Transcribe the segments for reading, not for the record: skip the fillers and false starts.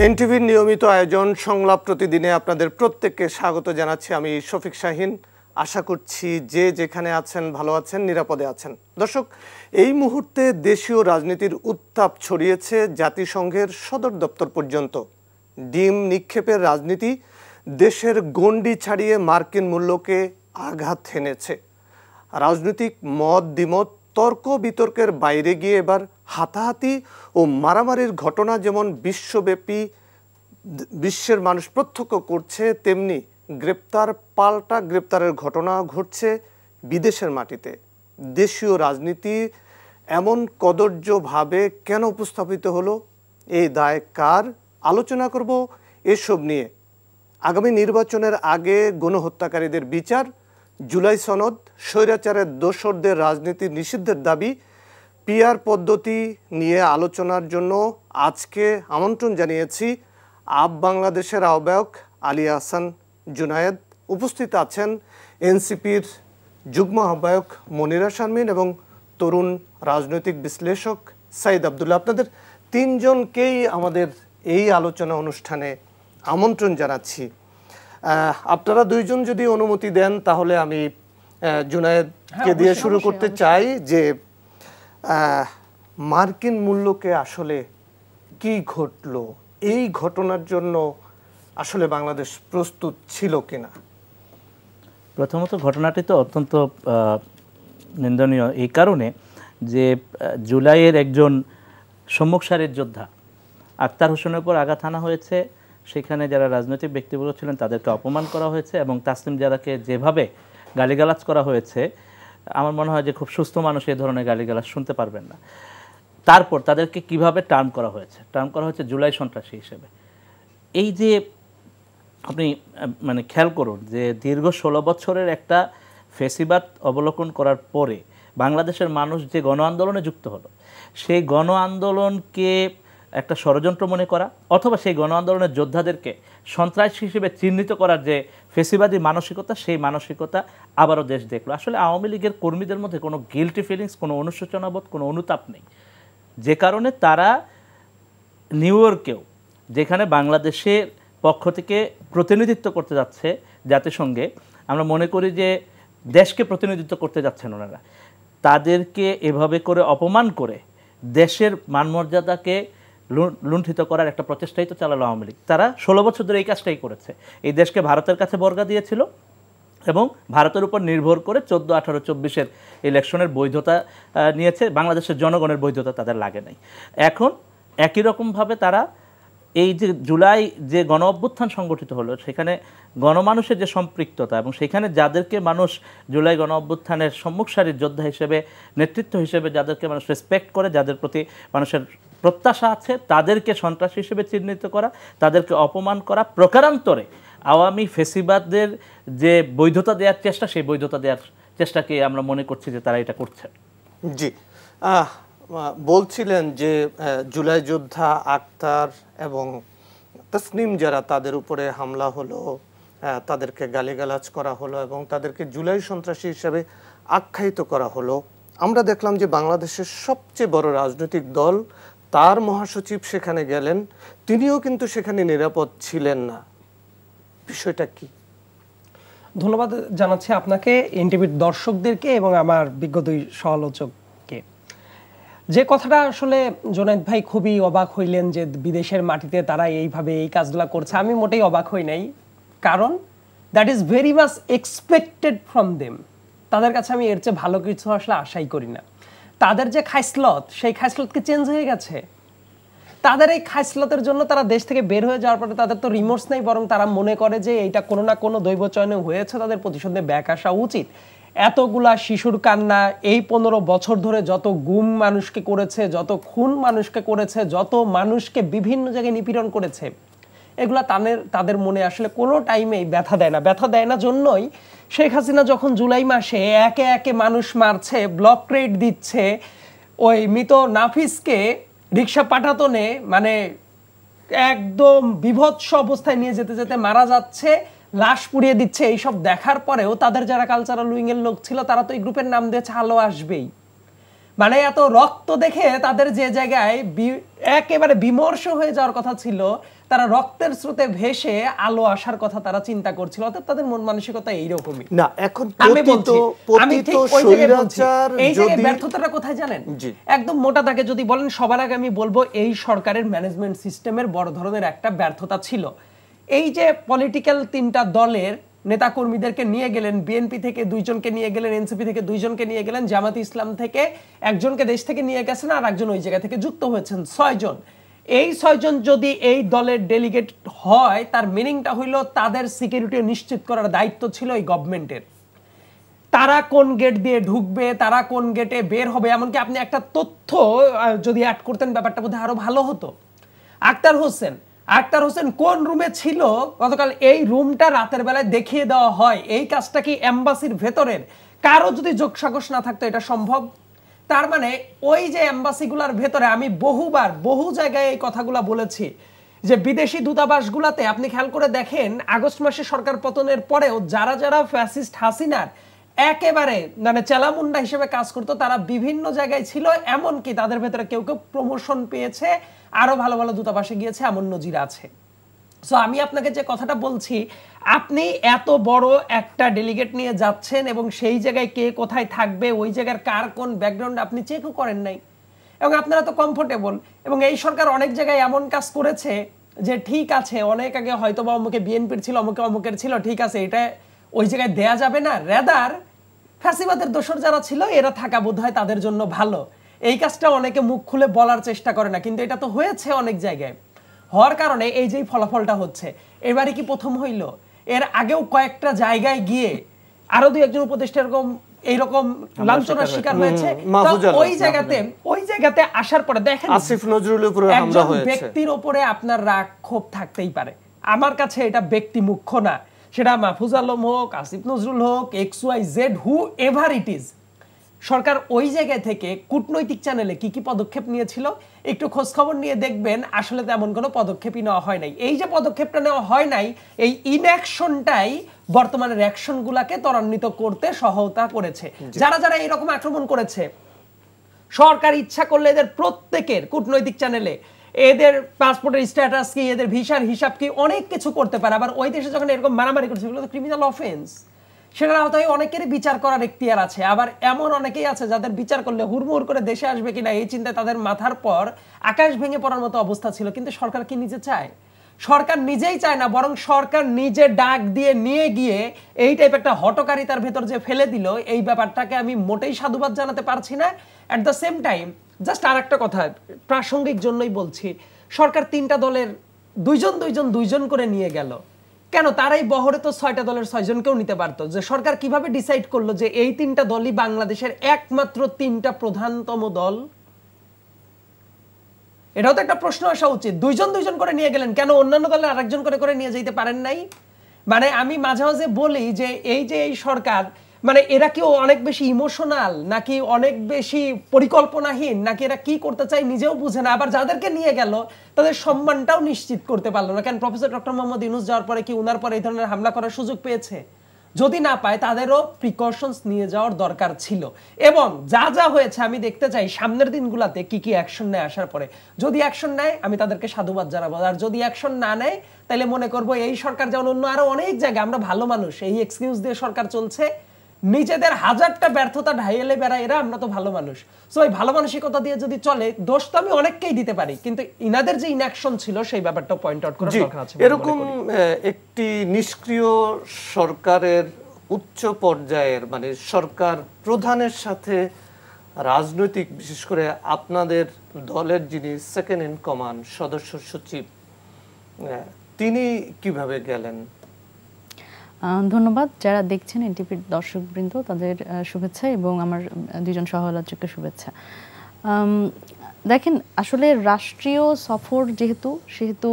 এনটিভির নিয়মিত আয়োজন সংলাপ প্রতিদিনে আপনাদের প্রত্যেককে স্বাগত জানাচ্ছি। আমি শফিক শাহিন। আশা করছি যে যেখানে আছেন ভালো আছেন, নিরাপদে আছেন। দর্শক, এই মুহূর্তে দেশীয় রাজনীতির উত্তাপ ছড়িয়েছে জাতিসংঘের সদর দপ্তর পর্যন্ত। ডিম নিক্ষেপের রাজনীতি দেশের গণ্ডি ছাড়িয়ে মার্কিন মূল্যকে আঘাত হেনেছে। রাজনৈতিক মত দ্বিমত তর্ক বিতর্কের বাইরে গিয়ে এবার হাতাহাতি ও মারামারির ঘটনা যেমন বিশ্বব্যাপী বিশ্বের মানুষ প্রত্যক্ষ করছে, তেমনি গ্রেপ্তার পাল্টা গ্রেপ্তারের ঘটনা ঘটছে বিদেশের মাটিতে। দেশীয় রাজনীতি এমন কদর্যভাবে কেন উপস্থাপিত হলো, এই দায় কার? আলোচনা করব এসব নিয়ে। আগামী নির্বাচনের আগে গণহত্যাকারীদের বিচার, জুলাই সনদ, স্বৈরাচারের দোসরদের রাজনীতি নিষিদ্ধের দাবি, পিআর পদ্ধতি নিয়ে আলোচনার জন্য আজকে আমন্ত্রণ জানিয়েছি আপ বাংলাদেশের আহ্বায়ক আলী আহসান জুনায়েদ। উপস্থিত আছেন এনসিপির যুগ্ম আহ্বায়ক মনিরা শারমিন এবং তরুণ রাজনৈতিক বিশ্লেষক সাইদ আব্দুল্লাহ। আপনাদের তিনজনকেই আমাদের এই আলোচনা অনুষ্ঠানে আমন্ত্রণ জানাচ্ছি। আপনারা দুইজন যদি অনুমতি দেন তাহলে আমি জুনায়েদকে দিয়ে শুরু করতে চাই যে মার্কিন মূল্যকে আসলে কি ঘটলো, এই ঘটনার জন্য আসলে বাংলাদেশ প্রস্তুত ছিল কিনা? প্রথমত ঘটনাটি তো অত্যন্ত নিন্দনীয় এই কারণে যে জুলাইয়ের একজন সম্মুখ সারির যোদ্ধা আক্তার হোসেনের উপর আঘাত হানা হয়েছে। সেখানে যারা রাজনৈতিক ব্যক্তিবর্গ ছিলেন তাদেরকে অপমান করা হয়েছে এবং তাসলিম জারাকে যেভাবে গালিগালাজ করা হয়েছে, আমার মনে হয় যে খুব সুস্থ মানুষ এই ধরনের গালিগালাজ শুনতে পারবেন না। তারপর তাদেরকে কিভাবে টার্ন করা হয়েছে জুলাই সন্ত্রাসী হিসেবে। এই যে আপনি মানে খেয়াল করুন যে দীর্ঘ 16 বছরের একটা ফেসিবাদ অবলোকন করার পরে বাংলাদেশের মানুষ যে গণ আন্দোলনে যুক্ত হলো, সেই গণ আন্দোলনকে একটা ষড়যন্ত্র মনে করা অথবা সেই গণ আন্দোলনের যোদ্ধাদেরকে সন্ত্রাসী হিসেবে চিহ্নিত করার যে ফেসিবাদী মানসিকতা, সেই মানসিকতা আবারও দেশ দেখলো। আসলে আওয়ামী লীগের কর্মীদের মধ্যে কোনো গিল্টি ফিলিংস, কোনো অনুশোচনাবোধ, কোনো অনুতাপ নেই, যে কারণে তারা নিউ ইয়র্কেও, যেখানে বাংলাদেশের পক্ষ থেকে প্রতিনিধিত্ব করতে যাচ্ছে জাতিসংঘে, আমরা মনে করি যে দেশকে প্রতিনিধিত্ব করতে যাচ্ছেন ওনারা, তাদেরকে এভাবে করে অপমান করে দেশের মানমর্যাদাকে লুণ্ঠিত করার একটা প্রচেষ্টাই তো চালালো আওয়ামী লীগ। তারা 16 বছর ধরে এই কাজটাই করেছে। এই দেশকে ভারতের কাছে বর্গা দিয়েছিল এবং ভারতের উপর নির্ভর করে 14, 18, 24-এর ইলেকশনের বৈধতা নিয়েছে। বাংলাদেশের জনগণের বৈধতা তাদের লাগে নাই। এখন একই রকমভাবে তারা এই যে জুলাই যে গণ অভ্যুত্থান সংগঠিত হলো, সেখানে গণমানুষের যে সম্পৃক্ততা এবং সেখানে যাদেরকে মানুষ জুলাই গণ অভ্যুত্থানের সম্মুখ সারির যোদ্ধা হিসেবে, নেতৃত্ব হিসেবে যাদেরকে মানুষ রেসপেক্ট করে, যাদের প্রতি মানুষের প্রত্যাশা আছে, তাদেরকে সন্ত্রাসী হিসেবে চিহ্নিত করা, তাদেরকে অপমান করা, প্রকারান্তরে আওয়ামী ফেসিবাদদের যে বৈধতা দেওয়ার চেষ্টা, সেই বৈধতা দেওয়ার চেষ্টাকে আমরা মনে করছি যে তারা এটা করছে। জি, বলছিলেন যে জুলাই যোদ্ধা আক্তার এবং তাসনিম যারা, তাদের উপরে হামলা হলো, তাদেরকে গালিগালাজ করা হলো এবং তাদেরকে জুলাই সন্ত্রাসী হিসেবে আখ্যায়িত করা হলো। আমরা দেখলাম যে বাংলাদেশের সবচেয়ে বড় রাজনৈতিক দল, তার মহাসচিব সেখানে গেলেন, তিনিও কিন্তু সেখানে নিরাপদ ছিলেন না। বিষয়টা কি? ধন্যবাদ জানাচ্ছি আপনাকে, এনটিভির দর্শকদেরকে এবং আমার বিজ্ঞ দুই সমালোচককে। যে কথাটা আসলে জুনায়েদ ভাই খুবই অবাক হইলেন যে বিদেশের মাটিতে তারা এইভাবে এই কাজগুলো করছে, আমি মোটেই অবাক হই নাই, কারণ that is very much expected from them. তাদের কাছে আমি এর চেয়ে ভালো কিছু আসলে আশাই করি না। তাদের যে খাইসলত, সেই খাইসলতকে চেঞ্জ হয়ে গেছে। তাদের এই খাইসলতের জন্য তারা দেশ থেকে বের হয়ে যাওয়ার পরে তাদের তো রিমোর্স নেই, বরং তারা মনে করে যে এইটা কোনো না কোনো দৈব চয়নে হয়েছে, তাদের প্রতিশোধে ব্যাক আসা উচিত। এতগুলা শিশুর কান্না, এই 15 বছর ধরে যত গুম মানুষকে করেছে, যত খুন মানুষকে করেছে, যত মানুষকে বিভিন্ন জায়গায় নিপীড়ন করেছে, এগুলা তাদের মনে আসলে কোনো টাইমেই ব্যথা দেয় না। ব্যথা দেয় না জন্যই শেখ হাসিনা যখন জুলাই মাসে একে একে মানুষ মারছে, ব্লক রেড দিচ্ছে, ওই মৃত নাফিসকে রিক্সা পাঠাতনে মানে একদম বিভৎস অবস্থায় নিয়ে যেতে যেতে মারা যাচ্ছে, লাশ পুড়িয়ে দিচ্ছে, এইসব দেখার পরেও তাদের যারা কালচারাল উইং এর লোক ছিল তারা তো এই গ্রুপের নাম দিয়েছে আলো আসবেই। মানে এত রক্ত দেখে তাদের যে জায়গায় একেবারে বিমর্ষ হয়ে যাওয়ার কথা ছিল, তারা রক্তের স্রোতে ভেসে আলো আসার কথা তারা চিন্তা করছিল। অর্থাৎ তাদের মন মানসিকতা এইরকমই না। এখন আমি বলছি, আমি ঠিক ওই জায়গায় বলছি, এই জায়গায় ব্যর্থতাটা কোথায় জানেন? একদম মোটা দাগে যদি বলেন, সবার আগে আমি বলবো এই সরকারের ম্যানেজমেন্ট সিস্টেমের বড় ধরনের একটা ব্যর্থতা ছিল। এই যে পলিটিক্যাল 3টা দলের নেতা কর্মীদেরকে নিয়ে গেলেন, বিএনপি থেকে 2 জনকে নিয়ে গেলেন, এনসিপি থেকে 2 জনকে নিয়ে গেলেন, জামাত ইসলাম থেকে 1 জনকে দেশ থেকে নিয়ে গেছেন, আর 1 জন ওই জায়গা থেকে যুক্ত হয়েছেন, 6 জন। এই 6 জন যদি এই দলের ডেলিগেট হয়, তার মিনিংটা হইল তাদের সিকিউরিটি নিশ্চিত করার দায়িত্ব ছিল এই গভর্নমেন্টের। তারা কোন গেট দিয়ে ঢুকবে, তারা কোন গেটে বের হবে, এমনকি আপনি একটা তথ্য যদি অ্যাড করতেন ব্যাপারটা বোধহয় আরো ভালো হতো। আক্তার হোসেন কোন রুমে ছিল গতকাল, এই রুমটা রাতের বেলায় দেখিয়ে দেওয়া হয়। এই কাজটা কি এম্বাসির ভেতরের কারো যদি যোগসাগস না থাকতো এটা সম্ভব? তার মানে ওই যে এম্বাসিগুলার ভেতরে, আমি বহুবার বহু জায়গায় এই কথাগুলো বলেছি যে বিদেশি দূতাবাসগুলোতে আপনি খেয়াল করে দেখেন, আগস্ট মাসে সরকার পতনের পরেও যারা যারা ফ্যাসিস্ট হাসিনার একেবারে মানে চেলামুন্ডা হিসেবে কাজ করতো, তারা বিভিন্ন জায়গায় ছিল। এমনকি তাদের ভেতরে কেউ কেউ প্রমোশন পেয়েছে, আরো ভালো ভালো দূতাবাসে গিয়েছে, এমন নজির আছে। সো আমি আপনাকে যে কথাটা বলছি, আপনি এত বড় একটা ডেলিগেট নিয়ে যাচ্ছেন এবং সেই জায়গায় কে কোথায় থাকবে, ওই জায়গার কার কোন ব্যাকগ্রাউন্ড আপনি চেকও করেন নাই, এবং আপনারা তো কমফোর্টেবল। এবং এই সরকার অনেক জায়গায় এমন কাজ করেছে যে ঠিক আছে, অনেক আগে হয়তো বা অমুকে বিএনপির ছিল, অমুকে অমুকের ছিল, ঠিক আছে, এটা ওই জায়গায় দেয়া যাবে না, রেদার ফ্যাসিবাদের দোসর যারা ছিল এরা থাকা বোধহয় তাদের জন্য ভালো। এই কাজটা অনেকে মুখ খুলে বলার চেষ্টা করে না, কিন্তু এটা তো হয়েছে অনেক জায়গায়। হওয়ার কারণে এই যে ফলাফলটা হচ্ছে, এবারে কি প্রথম হইল? এর আগেও কয়েকটা জায়গায় গিয়ে আরো 2-1 জন উপদেষ্টা এরকম এইরকম লাঞ্ছনার শিকার হয়েছে। ওই জায়গাতে আসার পরে দেখেন আসিফ নজরুলের উপরে হামলা হয়েছে। ব্যক্তির উপরে আপনার রাগ ক্ষোভ থাকতেই পারে, আমার কাছে এটা ব্যক্তি মুখ্য না, সেটা মাহফুজ আলম হোক, আসিফ নজরুল হোক, XYZ whoever it is. সরকার ওই জায়গা থেকে কূটনৈতিক চ্যানেলে কি কি পদক্ষেপ নিয়েছিল একটু খোঁজ খবর নিয়ে দেখবেন, আসলে তেমন কোনো পদক্ষেপই নেওয়া হয় নাই। এই যে পদক্ষেপটা নেওয়া হয় নাই, এই ইনঅ্যাকশনটাই বর্তমানের অ্যাকশনগুলোকে ত্বরান্বিত করতে সহায়তা করেছে। যারা যারা এরকম আক্রমণ করেছে, সরকার ইচ্ছা করলে এদের প্রত্যেকের কূটনৈতিক চ্যানেলে এদের পাসপোর্টের স্ট্যাটাস কি, এদের ভিসার হিসাব কি, অনেক কিছু করতে পারে। আবার ওই দেশে যখন এরকম মারামারি করছে, এগুলো তো ক্রিমিনাল অফেন্স, সেটার আওতায় অনেকেরই বিচার করার এখতিয়ার আছে। আবার এমন অনেকেই আছে যাদের বিচার করলে হুড়মুড় করে দেশে আসবে কিনা এই চিন্তায় তাদের মাথার পর আকাশ ভেঙে পড়ার মতো অবস্থা ছিল। কিন্তু সরকার কি নিজে চায়? সরকার নিজেই চায় না, বরং সরকার নিজে ডাক দিয়ে নিয়ে গিয়ে এই টাইপ একটা হটকারিতার ভেতর যে ফেলে দিল, এই ব্যাপারটাকে আমি মোটেই সাধুবাদ জানাতে পারছি না। At the same time just আর একটা কথা প্রাসঙ্গিক জন্যই বলছি, সরকার 3টা দলের 2 জন করে নিয়ে গেল কেন? তারাই বহরে তো 6টা দলের 6 জনকেও নিতে পারতো। যে সরকার কিভাবে ডিসাইড করলো যে এই 3টা দলই বাংলাদেশের একমাত্র 3টা প্রধানতম দল? এটাও তো একটা প্রশ্ন আসা উচিত। 2 জন করে নিয়ে গেলেন কেন? অন্যান্য দলের আরেকজন করে করে নিয়ে যেতে পারেন নাই? মানে আমি মাঝে মাঝে বলি যে এই সরকার, মানে এরা কি অনেক বেশি ইমোশনাল, নাকি অনেক বেশি পরিকল্পনাহীন, নাকি এরা কি করতে চায় নিজেও বুঝে না। আবার যাদেরকে নিয়ে গেল তাদের সম্মানটাও নিশ্চিত করতে পারলো না। কেন প্রফেসর ডক্টর মোহাম্মদ ইউনূস যাওয়ার পরে কি উনার পরে এই ধরনের হামলা করার সুযোগ পেয়েছে? যদি না পায় তাদেরও প্রিকশনস নিয়ে যাওয়ার দরকার ছিল। এবং যা যা হয়েছে আমি দেখতে চাই সামনের দিনগুলোতে কি কি অ্যাকশন নেয় আসার পরে। যদি অ্যাকশন নেয় আমি তাদেরকে সাধুবাদ জানাবো, আর যদি অ্যাকশন না নেয় তাহলে মনে করবো এই সরকার যেমন অন্য আরো অনেক জায়গায় আমরা ভালো মানুষ, এই এক্সকিউজ দিয়ে সরকার চলছে, নিজেদের হাজারটা ব্যর্থতা ঢাইলে বেড়ায় এরা, আমরা তো ভালো মানুষ। সো এই ভালো মানসিকতা দিয়ে যদি চলে, দোষ তো আমি অনেককেই দিতে পারি, কিন্তু ইনাদের যে ইনঅ্যাকশন ছিল সেই ব্যাপারটা পয়েন্ট আউট করা দরকার আছে। এরকম একটি নিষ্ক্রিয় সরকারের উচ্চ পর্যায়ের মানে সরকার প্রধানের সাথে রাজনৈতিক, বিশেষ করে আপনাদের দলের যিনি সেকেন্ড ইন কমান্ড সদস্য সচিব, তিনি কিভাবে গেলেন? ধন্যবাদ। যারা দেখছেন এনটিভির দর্শকবৃন্দ তাদের শুভেচ্ছা এবং আমার 2 জন সহ-আলোচককে শুভেচ্ছা। দেখেন, আসলে রাষ্ট্রীয় সফর সেহেতু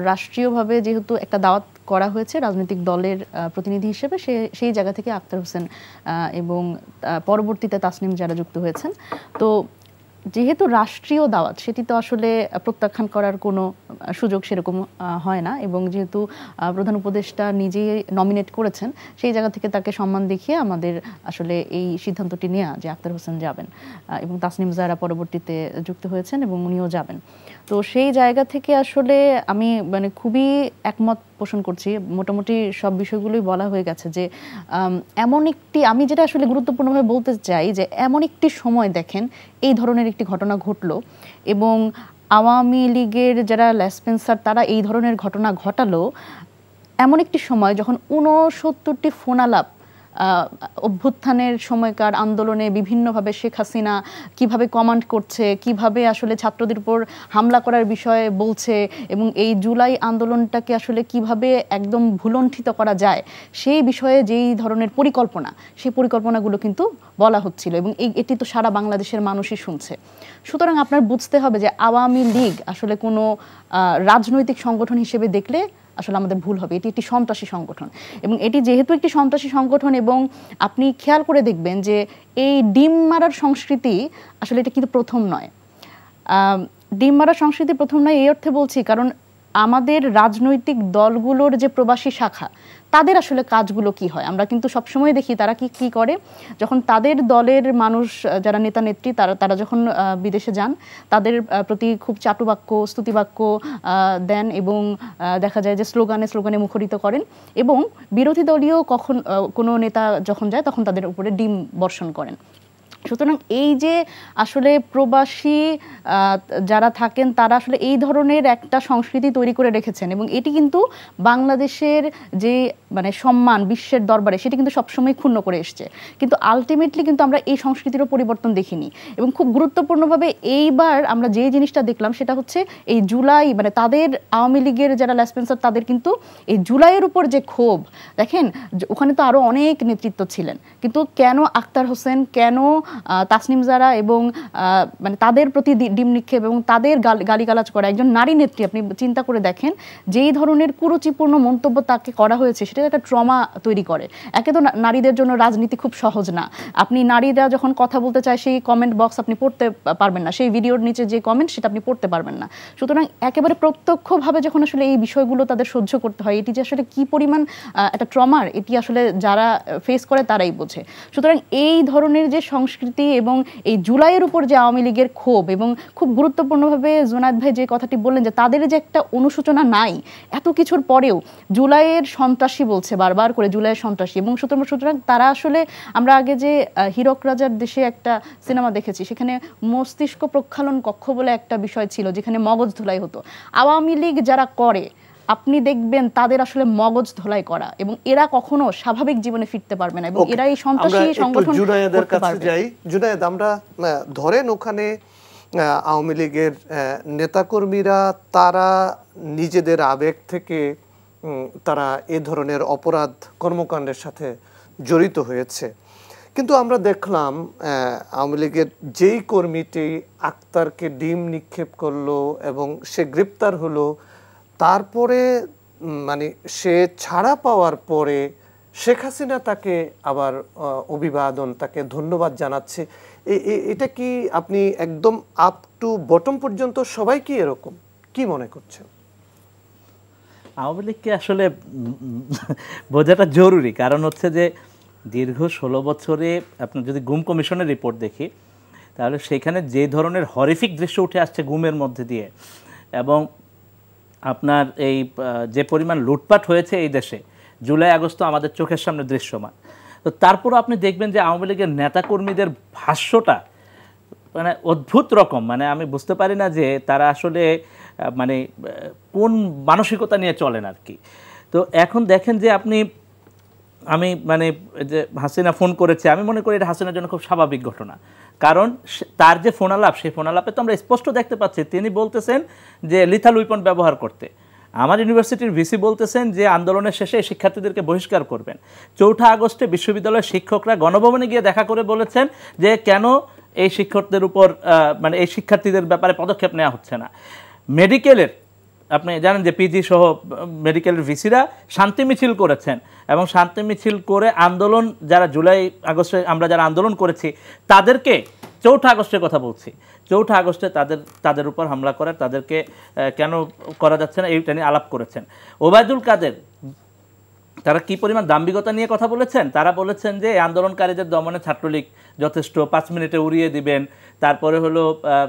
রাষ্ট্রীয়ভাবে যেহেতু একটা দাওয়াত করা হয়েছে রাজনৈতিক দলের প্রতিনিধি হিসেবে, সেই জায়গা থেকে আক্তার হোসেন এবং পরবর্তীতে তাসনিম যারা যুক্ত হয়েছেন, তো যেহেতু রাষ্ট্রীয় দাওয়াত, সেটি তো আসলে প্রত্যাখ্যান করার কোনো সুযোগ সেরকম হয় না, এবং যেহেতু প্রধান উপদেষ্টা নিজেই নমিনেট করেছেন, সেই জায়গা থেকে তাকে সম্মান দেখিয়ে আমাদের আসলে এই সিদ্ধান্তটি নেওয়া যে আক্তার হোসেন যাবেন, এবং তাসনিম জাহরা পরবর্তীতে যুক্ত হয়েছেন এবং উনিও যাবেন। তো সেই জায়গা থেকে আসলে আমি মানে খুবই একমত পোষণ করছি। মোটামুটি সব বিষয়গুলোই বলা হয়ে গেছে যে এমন একটি, আমি যেটা আসলে গুরুত্বপূর্ণভাবে বলতে চাই যে এমন একটি সময় দেখেন এই ধরনের একটি ঘটনা ঘটলো, এবং আওয়ামী লীগের যারা লেসপেন্সার তারা এই ধরনের ঘটনা ঘটালো এমন একটি সময় যখন ৬৯টি ফোনালাপ অভ্যুত্থানের সময়কার আন্দোলনে বিভিন্নভাবে শেখ হাসিনা কিভাবে কমান্ড করছে, কিভাবে আসলে ছাত্রদের উপর হামলা করার বিষয়ে বলছে, এবং এই জুলাই আন্দোলনটাকে আসলে কিভাবে একদম ভুলণ্ঠিত করা যায় সেই বিষয়ে যেই ধরনের পরিকল্পনা, সেই পরিকল্পনাগুলো কিন্তু বলা হচ্ছিল, এবং এটি তো সারা বাংলাদেশের মানুষই শুনছে। সুতরাং আপনার বুঝতে হবে যে আওয়ামী লীগ আসলে কোনো রাজনৈতিক সংগঠন হিসেবে দেখলে আসলে আমাদের ভুল হবে। এটি একটি সন্ত্রাসী সংগঠন, এবং এটি যেহেতু একটি সন্ত্রাসী সংগঠন, এবং আপনি খেয়াল করে দেখবেন যে এই ডিম মারার সংস্কৃতি আসলে এটা কিন্তু প্রথম নয়। ডিম মারার সংস্কৃতি প্রথম নয় এই অর্থে বলছি কারণ আমাদের রাজনৈতিক দলগুলোর যে প্রবাসী শাখা, তাদের আসলে কাজগুলো কি হয় আমরা কিন্তু সবসময় দেখি তারা কি করে। যখন তাদের দলের মানুষ যারা নেতা নেত্রী তারা যখন বিদেশে যান, তাদের প্রতি খুব চাটুবাক্য স্তুতিবাক্য দেন, এবং দেখা যায় যে স্লোগানে মুখরিত করেন, এবং বিরোধী দলীয় কোনো নেতা যখন যায় তখন তাদের উপরে ডিম বর্ষণ করেন। সুতরাং এই যে আসলে প্রবাসী যারা থাকেন তারা আসলে এই ধরনের একটা সংস্কৃতি তৈরি করে রেখেছেন, এবং এটি কিন্তু বাংলাদেশের যে মানে সম্মান বিশ্বের দরবারে সেটি কিন্তু সবসময় ক্ষুণ্ণ করে এসছে। কিন্তু আলটিমেটলি কিন্তু আমরা এই সংস্কৃতিরও পরিবর্তন দেখিনি, এবং খুব গুরুত্বপূর্ণভাবে এইবার আমরা যে জিনিসটা দেখলাম সেটা হচ্ছে এই জুলাই, মানে তাদের আওয়ামী লীগের যারা লেসপেন্সার তাদের কিন্তু এই জুলাইয়ের উপর যে ক্ষোভ, দেখেন ওখানে তো আরও অনেক নেতৃত্ব ছিলেন, কিন্তু কেন আক্তার হোসেন, কেন তাসনিম জাহরা এবং মানে তাদের প্রতি ডিম নিক্ষেপ এবং তাদের গালিগালাজ করা একজন নারী নেত্রী, আপনি চিন্তা করে দেখেন যেই ধরনের কুরুচিপূর্ণ মন্তব্য তাকে করা হয়েছে সেটা একটা ট্রমা তৈরি করে। একে তো নারীদের জন্য রাজনীতি খুব সহজ না, আপনি নারীরা যখন কথা বলতে চায় সেই কমেন্ট বক্স আপনি পড়তে পারবেন না, সেই ভিডিওর নিচে যে কমেন্ট সেটা আপনি পড়তে পারবেন না। সুতরাং একেবারে প্রত্যক্ষভাবে যখন আসলে এই বিষয়গুলো তাদের সহ্য করতে হয়, এটি যে আসলে কি পরিমাণ একটা ট্রমার, এটি আসলে যারা ফেস করে তারাই বোঝে। সুতরাং এই ধরনের যে সংস্কৃতি এবং এই জুলাইয়ের উপর যে আওয়ামী লীগের ক্ষোভ, এবং খুব গুরুত্বপূর্ণভাবে জুনায়েদ ভাই যে কথাটি বললেন যে তাদের যে একটা অনুশোচনা নাই এত কিছুর পরেও, জুলাইয়ের সন্ত্রাসী বলছে বারবার করে, জুলাইয়ের সন্ত্রাসী, এবং সুতরাং তারা আসলে, আমরা আগে যে হীরক রাজার দেশে একটা সিনেমা দেখেছি সেখানে মস্তিষ্ক প্রক্ষালন কক্ষ বলে একটা বিষয় ছিল যেখানে মগজ ধুলাই হতো। আওয়ামী লীগ যারা করে আপনি দেখবেন তাদের আসলে মগজ ধোলাই করা, এবং এরা কখনো স্বাভাবিক জীবনে ফিরতে পারবে না, এবং এরা এই সন্ত্রাসী সংগঠন জুনায়েদের কাছে যাই। জুনায়েদ, আমরা ধরেন ওখানে আওয়ামী লীগের নেতাকর্মীরা তারা নিজেদের আবেগ থেকে তারা এ ধরনের অপরাধ কর্মকাণ্ডের সাথে জড়িত হয়েছে, কিন্তু আমরা দেখলাম আওয়ামী লীগের যেই কর্মীটি আক্তারকে ডিম নিক্ষেপ করলো এবং সে গ্রেপ্তার হলো, তারপরে মানে সে ছাড়া পাওয়ার পরে শেখ হাসিনা তাকে আবার অভিবাদন, তাকে ধন্যবাদ জানাচ্ছে। এটা কি আপনি একদম আপ টু বটম পর্যন্ত সবাই কি এরকম, কি মনে করছেন? আওয়ামী লীগকে আসলে বোঝাটা জরুরি, কারণ হচ্ছে যে দীর্ঘ 16 বছরে আপনার যদি গুম কমিশনের রিপোর্ট দেখি তাহলে সেখানে যে ধরনের হরিফিক দৃশ্য উঠে আসছে গুমের মধ্যে দিয়ে, এবং আপনার এই যে পরিমাণ লুটপাট হয়েছে এই দেশে জুলাই আগস্ট আমাদের চোখের সামনে দৃশ্যমান। তো তারপরও আপনি দেখবেন যে আওয়ামী লীগের নেতাকর্মীদের ভাষ্যটা মানে অদ্ভুত রকম, মানে আমি বুঝতে পারি না যে তারা আসলে মানে কোন মানসিকতা নিয়ে চলেন আর কি। তো এখন দেখেন যে আমি মানে যে হাসিনা ফোন করেছে, আমি মনে করি এটা হাসিনার জন্য খুব স্বাভাবিক ঘটনা, কারণ তার যে ফোনালাপ, সেই ফোনালাপে তো আমরা স্পষ্ট দেখতে পাচ্ছি তিনি বলতেছেন যে লিথাল উইপন ব্যবহার করতে। আমার ইউনিভার্সিটির ভিসি বলতেছেন যে আন্দোলনের শেষে শিক্ষার্থীদেরকে বহিষ্কার করবেন। 4 আগস্টে বিশ্ববিদ্যালয়ের শিক্ষকরা গণভবনে গিয়ে দেখা করে বলেছেন যে কেন এই শিক্ষকদের উপর মানে এই শিক্ষার্থীদের ব্যাপারে পদক্ষেপ নেওয়া হচ্ছে না। মেডিকেলের আপনি জানেন যে পিজি সহ মেডিকেলের ভিসিরা শান্তি মিছিল করেছেন, এবং শান্তি মিছিল করে আন্দোলন যারা জুলাই আগস্টে আমরা যারা আন্দোলন করেছি তাদেরকে 4 আগস্টের কথা বলছি, 4 আগস্টে তাদের উপর হামলা করার, তাদেরকে কেন করা যাচ্ছে না এইটা নিয়ে আলাপ করেছেন। ওবায়দুল কাদের তারা কি পরিমাণ দাম্ভিকতা নিয়ে কথা বলেছেন, তারা বলেছেন যে এই আন্দোলনকারীদের দমনে ছাত্রলীগ যথেষ্ট, 5 মিনিটে উড়িয়ে দিবেন। তারপরে হলো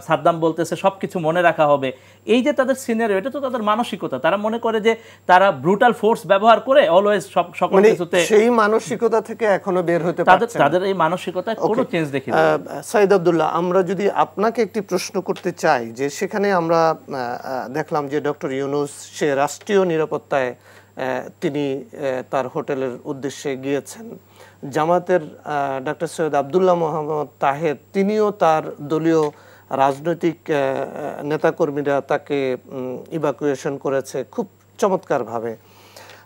সাদ্দাম বলতেছে সব কিছু মনে রাখা হবে। এই যে তাদের সিনারিও, এটা তো তাদের মানসিকতা। তারা মনে করে যে তারা ব্রুটাল ফোর্স ব্যবহার করে অলওয়েজ সকল কিছুতে, সেই মানসিকতা থেকে এখনো বের হতে পারছে না। তাদের এই মানসিকতায় কোনো চেঞ্জ দেখি না। সাইদ আব্দুল্লাহ, আমরা যদি আপনাকে একটি প্রশ্ন করতে চাই, যে সেখানে আমরা দেখলাম যে ডক্টর ইউনূস সে রাষ্ট্রীয় নিরাপত্তায় তিনি তার হোটেলের উদ্দেশ্যে গিয়েছেন। জামাতের ডক্টর সৈয়দ আব্দুল্লাহ মোহাম্মদ তাহের তিনিও তার দলীয় রাজনৈতিক নেতাকর্মীরা তাকে ইভাকুয়েশন করেছে খুব চমৎকারভাবে।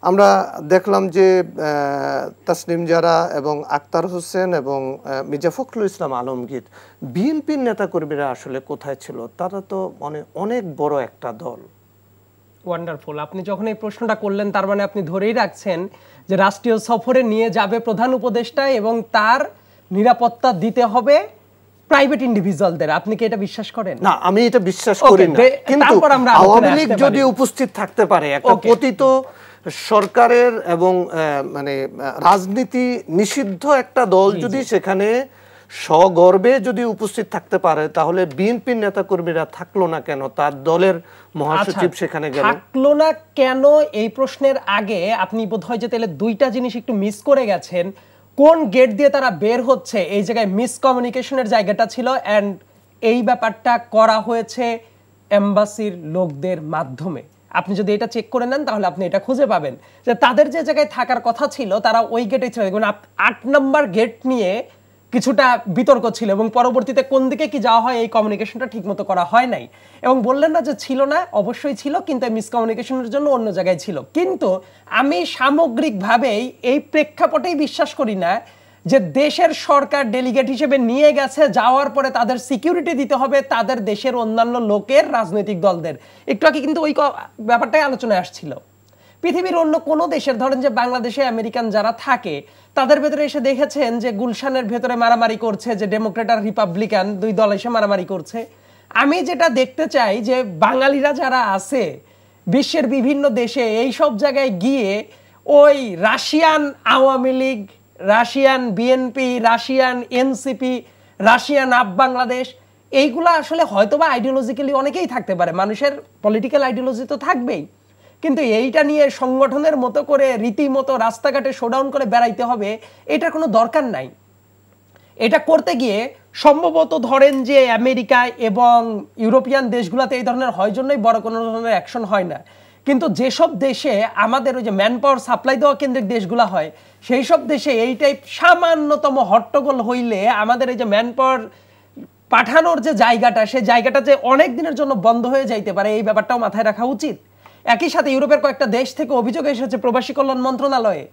আমরা দেখলাম যে তাসনিম জারা এবং আক্তার হোসেন এবং মির্জা ফখরুল ইসলাম আলমগীর, বিএনপির নেতাকর্মীরা আসলে কোথায় ছিল? তারা তো অনেক বড় একটা দল। ওয়ান্ডারফুল। আপনি যখন এই প্রশ্নটা করলেন, তার মানে আপনি ধরেই রাখছেন যে রাষ্ট্রীয় সফরে নিয়ে যাবে প্রধান উপদেষ্টা এবং তার নিরাপত্তা দিতে হবে প্রাইভেট ইন্ডিভিজুয়ালদের। আপনি কি এটা বিশ্বাস করেন? না, আমি এটা বিশ্বাস করি না, কিন্তু আওয়ামী লীগ যদি উপস্থিত থাকতে পারে, একটা পতিত সরকারের এবং মানে রাজনীতি নিষিদ্ধ একটা দল যদি সেখানে সগর্বে যদি উপস্থিত থাকতে পারে, তাহলে বিএনপির নেতাকর্মীরা থাকলো না কেন? তার দলের মহাসচিব সেখানে গেল, থাকলো না কেন? এই প্রশ্নের আগে আপনি বোধহয় যে তাহলে দুইটা জিনিস একটু মিস করে গেছেন। কোন গেট দিয়ে তারা বের হচ্ছে, এই জায়গায় মিসকমিউনিকেশনের জায়গাটা ছিল। এন্ড এই ব্যাপারটা করা হয়েছে এমবাসির লোকদের মাধ্যমে। আপনি যদি এটা চেক করে নেন তাহলে আপনি এটা খুঁজে পাবেন যে তাদের যে জায়গায় থাকার কথা ছিল তারা ওই গেটে ছিল। 8 নম্বর গেট নিয়ে কিছুটা বিতর্ক ছিল এবং পরবর্তীতে কোন দিকে কি যাওয়া হয় এই কমিউনিকেশনটা ঠিকমতো করা হয় নাই। এবং বললেন না যে ছিল না, অবশ্যই ছিল, কিন্তু মিসকমিউনিকেশনের জন্য অন্য জায়গায় ছিল। কিন্তু আমি সামগ্রিকভাবেই এই প্রেক্ষাপটেই বিশ্বাস করি না যে দেশের সরকার ডেলিগেট হিসেবে নিয়ে গেছে, যাওয়ার পরে তাদের সিকিউরিটি দিতে হবে তাদের দেশের অন্যান্য লোকের, রাজনৈতিক দলদের। একটু আগে কিন্তু ওই ব্যাপারটাই আলোচনায় আসছিল। পৃথিবীর অন্য কোনো দেশের, ধরেন যে বাংলাদেশে আমেরিকান যারা থাকে, তাদের ভেতরে এসে দেখেছেন যে গুলশানের ভেতরে মারামারি করছে, যে ডেমোক্রেট আর রিপাবলিকান দুই দল এসে মারামারি করছে। আমি যেটা দেখতে চাই যে বাঙালিরা যারা আছে বিশ্বের বিভিন্ন দেশে, এই সব জায়গায় গিয়ে ওই Russian Awami League, Russian BNP, Russian NCP, Russian up Bangladesh, এইগুলা আসলে হয়তোবা আইডিওলজিক্যালি অনেকেই থাকতে পারে, মানুষের পলিটিক্যাল আইডিওলজি তো থাকবেই, কিন্তু এইটা নিয়ে সংগঠনের মতো করে রীতিমতো রাস্তাঘাটে শোডাউন করে বেড়াইতে হবে, এটার কোনো দরকার নাই। এটা করতে গিয়ে সম্ভবত ধরেন যে আমেরিকা এবং ইউরোপিয়ান দেশগুলোতে এই ধরনের হয় জন্যই বড় কোনো ধরনের অ্যাকশন হয় না। কিন্তু যেসব দেশে আমাদের ওই যে ম্যান পাওয়ার সাপ্লাই দেওয়া কেন্দ্রিক দেশগুলো হয়, সেই সব দেশে এই টাইপ সামান্যতম হট্টগোল হইলে আমাদের এই যে ম্যান পাওয়ার পাঠানোর যে জায়গাটা, সেই জায়গাটা যে অনেক দিনের জন্য বন্ধ হয়ে যাইতে পারে, এই ব্যাপারটাও মাথায় রাখা উচিত। একই সাথে ইউরোপের কয়েকটা দেশ থেকে অভিযোগ এসেছে প্রবাসী কল্যাণ মন্ত্রণালয়ে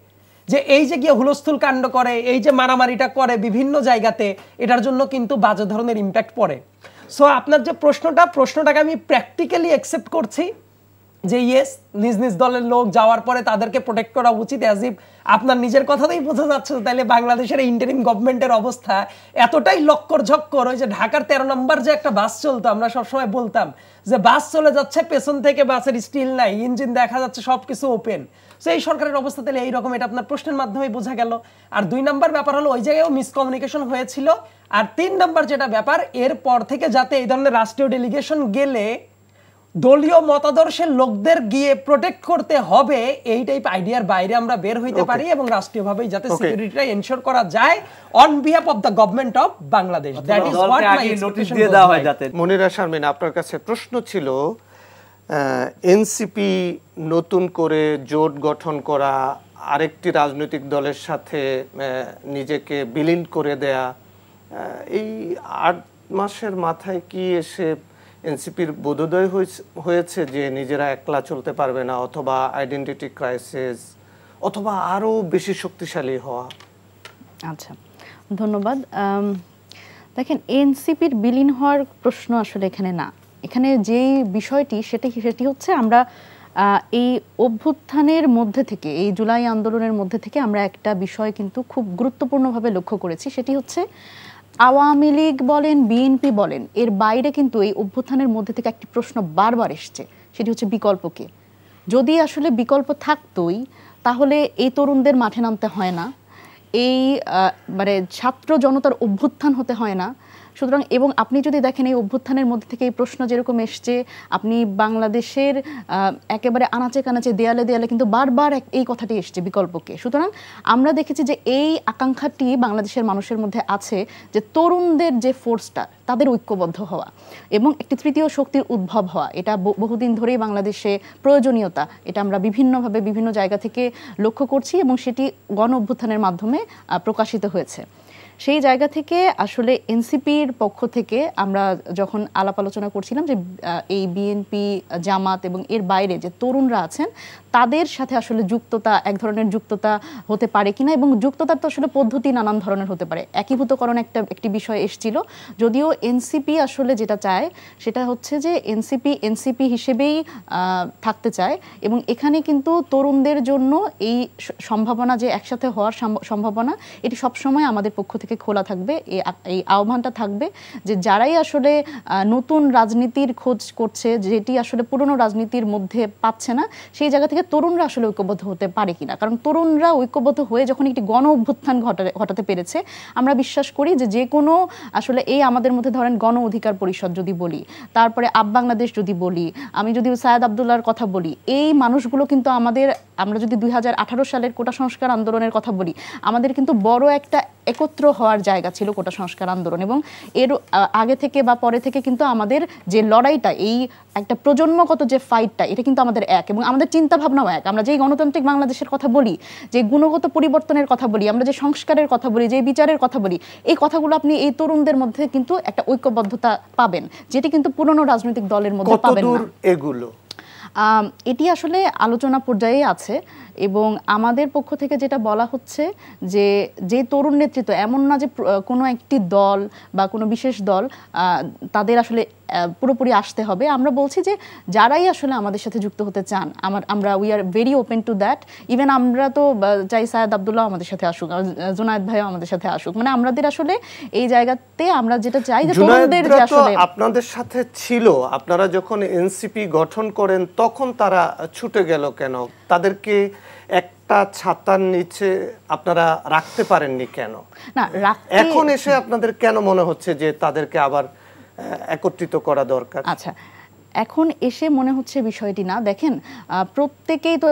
যে এই যে গিয়ে হুলস্থুল কাণ্ড করে, এই যে মারামারিটা করে বিভিন্ন জায়গাতে, এটার জন্য কিন্তু বাজে ধরনের ইম্প্যাক্ট পড়ে। সো আপনার যে প্রশ্নটাকে আমি প্র্যাকটিক্যালি অ্যাকসেপ্ট করছি যে ইয়েস, নিজ নিজ দলের লোক যাওয়ার পরে তাদেরকে প্রোটেক্ট করা উচিত। অ্যাজ ইফ আপনার নিজের কথাতেই বোঝা যাচ্ছে, তাহলে বাংলাদেশের ইন্টারিম গভর্নমেন্টের অবস্থা এতটাই লক্কর ঝক্কর। ওই যে ঢাকার 13 নম্বর যে একটা বাস চলতো, আমরা সবসময় বলতাম যে বাস চলে যাচ্ছে, পেছন থেকে বাসের স্টিল নাই, ইঞ্জিন দেখা যাচ্ছে, সবকিছু ওপেন। সো এই সরকারের অবস্থা তাহলে এইরকম, এটা আপনার প্রশ্নের মাধ্যমে বোঝা গেল। আর 2 নম্বর ব্যাপার হলো ওই জায়গায়ও মিসকমিউনিকেশন হয়েছিল। আর 3 নম্বর যেটা ব্যাপার, এরপর থেকে যাতে এই ধরনের রাষ্ট্রীয় ডেলিগেশন গেলে দলীয় মতাদর্শের লোকদের গিয়ে প্রোটেক্ট করতে হবে, এই টাইপ আইডিয়ার বাইরে আমরা বের হইতে পারি এবং রাষ্ট্রীয়ভাবেই যাতে সিকিউরিটিটা এনশিওর করা যায় on behalf of the government of Bangladesh. That is what my expectation দিয়ে দেওয়া হয় যাতে। মনিরা শারমিন, আপনার কাছে প্রশ্ন ছিল, এনসিপি নতুন করে জোট গঠন করা, আরেকটি রাজনৈতিক দলের সাথে নিজেকে বিলীন করে দেয়া, এই 8 মাসের মাথায় কি এসে এনসিপির বোধোদয় হয়েছে যে নিজেরা একলা চলতে পারবে না, অথবা আইডেন্টিটি ক্রাইসিস, অথবা আরো বেশি শক্তিশালী হওয়া? আচ্ছা, ধন্যবাদ। দেখেন, এনসিপির বিলীন হওয়ার প্রশ্ন আসলে এখানে না। এখানে যে বিষয়টি সেটি হচ্ছে, আমরা এই অভ্যুত্থানের মধ্যে থেকে, এই জুলাই আন্দোলনের মধ্যে থেকে আমরা একটা বিষয় কিন্তু খুব গুরুত্বপূর্ণভাবে লক্ষ্য করেছি, সেটি হচ্ছে আওয়ামী লীগ বলেন, বিএনপি বলেন, এর বাইরে কিন্তু এই অভ্যুত্থানের মধ্যে থেকে একটি প্রশ্ন বারবার এসছে, সেটি হচ্ছে বিকল্পকে। যদি আসলে বিকল্প থাকতোই তাহলে এই তরুণদের মাঠে নামতে হয় না, এই মানে ছাত্র জনতার অভ্যুত্থান হতে হয় না। সুতরাং এবং আপনি যদি দেখেন এই অভ্যুত্থানের মধ্যে থেকে এই প্রশ্ন যেরকম এসছে, আপনি বাংলাদেশের একেবারে আনাচে কানাচে দেয়ালে দেয়ালে কিন্তু বারবার এই কথাটি এসছে বিকল্পকে। সুতরাং আমরা দেখেছি যে এই আকাঙ্ক্ষাটি বাংলাদেশের মানুষের মধ্যে আছে, যে তরুণদের যে ফোর্সটা, তাদের ঐক্যবদ্ধ হওয়া এবং একটি তৃতীয় শক্তির উদ্ভব হওয়া, এটা বহুদিন ধরেই বাংলাদেশে প্রয়োজনীয়তা। এটা আমরা বিভিন্নভাবে বিভিন্ন জায়গা থেকে লক্ষ্য করছি এবং সেটি গণ অভ্যুত্থানের মাধ্যমে প্রকাশিত হয়েছে। সেই জায়গা থেকে আসলে এনসিপির পক্ষ থেকে আমরা যখন আলাপ আলোচনা করছিলাম যে এই বিএনপি, জামাত এবং এর বাইরে যে তরুণরা আছেন তাদের সাথে আসলে যুক্ততা, এক ধরনের যুক্ততা হতে পারে কিনা, এবং যুক্ততার তো আসলে পদ্ধতি নানান ধরনের হতে পারে। একীভূতকরণ একটি বিষয় এসেছিল, যদিও এনসিপি আসলে যেটা চায় সেটা হচ্ছে যে এনসিপি হিসেবেই থাকতে চায়, এবং এখানে কিন্তু তরুণদের জন্য এই সম্ভাবনা যে একসাথে হওয়ার সম্ভাবনা, এটি সবসময় আমাদের পক্ষ থেকে খোলা থাকবে। এই আহ্বানটা থাকবে যে যারাই আসলে নতুন রাজনীতির খোঁজ করছে, যেটি আসলে পুরনো রাজনীতির মধ্যে পাচ্ছে না, সেই জায়গা থেকে তরুণরা আসলে ঐক্যবদ্ধ হতে পারে কিনা। কারণ তরুণরা ঐক্যবদ্ধ হয়ে যখন একটি গণ অভ্যুত্থান ঘটাতে পেরেছে, আমরা বিশ্বাস করি যে কোনো আসলে এই আমাদের মধ্যে ধরেন গণ অধিকার পরিষদ যদি বলি, তারপরে আপ বাংলাদেশ যদি বলি, আমি যদি সায়েদ আবদুল্লাহর কথা বলি, এই মানুষগুলো কিন্তু আমরা যদি 2018 সালের কোটা সংস্কার আন্দোলনের কথা বলি, আমাদের কিন্তু বড় একটা একত্র হওয়ার জায়গা ছিল কোটা সংস্কার আন্দোলন, এবং এর আগে থেকে বা পরে থেকে কিন্তু আমাদের যে লড়াইটা, এই একটা প্রজন্মগত যে ফাইটটা, এটা কিন্তু আমাদের এক, এবং আমাদের চিন্তা ভাবনাও এক। আমরা যে গণতান্ত্রিক বাংলাদেশের কথা বলি, যে গুণগত পরিবর্তনের কথা বলি, আমরা যে সংস্কারের কথা বলি, যে বিচারের কথা বলি, এই কথাগুলো আপনি এই তরুণদের মধ্যে কিন্তু একটা ঐক্যবদ্ধতা পাবেন, যেটি কিন্তু পুরনো রাজনৈতিক দলের মধ্যে পাবেন না। এগুলো এটি আসলে আলোচনা পর্যায়ে আছে, এবং আমাদের পক্ষ থেকে যেটা বলা হচ্ছে যে তরুণ নেতৃত্ব, এমন না যে কোনো একটি দল বা কোনো বিশেষ দল তাদের আসলে পুরোপুরি আসতে হবে। আমরা বলছি যে যারাই আসলে আমাদের সাথে যুক্ত হতে চান, আমরা we are very open to that. Even আমরা তো চাই সায়েদ আবদুল্লাহ আমাদের সাথে আসুক, জুনায়েদ ভাইও আমাদের সাথে আসুক। মানে আমাদের আসলে এই জায়গাতে আমরা যেটা চাই যে তরুণদের যে আসলে আপনাদের সাথে ছিল, আপনারা যখন এনসিপি গঠন করেন তখন তারা ছুটে গেল কেন? তাদেরকে একটা ছাতার নিচে আপনারা রাখতে পারেননি কেন? না, এখন এসে আপনাদের কেন মনে হচ্ছে যে তাদেরকে আবার একত্রিত করা দরকার? আচ্ছা, এখন এসে মনে হচ্ছে বিষয়টি না। দেখেন, প্রত্যেকেই তো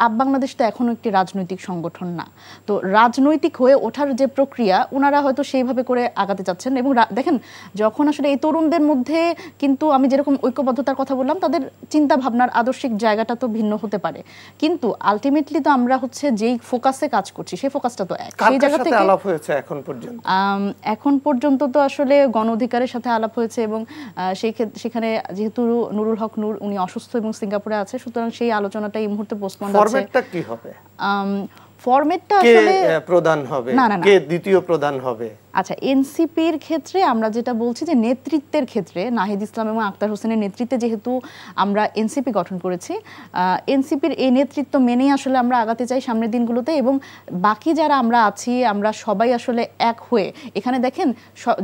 আপ বাংলাদেশ তো এখনো একটি রাজনৈতিক সংগঠন না, তো রাজনৈতিক হয়ে ওঠার যে প্রক্রিয়া ওনারা হয়তো সেইভাবে করে আগাতে চাচ্ছেন। এবং দেখেন, যখন আসলে এই তরুণদের মধ্যে কিন্তু আমি যেরকম ঐক্যবদ্ধতার কথা বললাম, তাদের চিন্তা ভাবনার আদর্শিক জায়গাটা তো ভিন্ন হতে পারে, কিন্তু আলটিমেটলি তো আমরা হচ্ছে যেই ফোকাসে কাজ করছি সেই ফোকাসটা তো এক। সেই জায়গা থেকে আলাপ হয়েছে এখন পর্যন্ত তো আসলে গণ অধিকারের সাথে আলাপ হয়েছে, এবং সেখানে যেহেতু নুরুল হক নূর উনি অসুস্থ এবং সিঙ্গাপুরে আছে, সুতরাং সেই আলোচনাটা এই মুহূর্তে পোস্টপোন আছে। ফরম্যাটটা কি হবে? ফরম্যাটটা আসলে প্রধান হবে, কে দ্বিতীয় প্রধান হবে? আচ্ছা, এনসিপির ক্ষেত্রে আমরা যেটা বলছি যে নেতৃত্বের ক্ষেত্রে নাহিদ ইসলাম এবং আক্তার হোসেনের নেতৃত্বে যেহেতু আমরা এনসিপি গঠন করেছি, এনসিপির এই নেতৃত্ব মেনেই আসলে আমরা আগাতে চাই সামনের দিনগুলোতে। এবং বাকি যারা আমরা আছি, আমরা সবাই আসলে এক হয়ে, এখানে দেখেন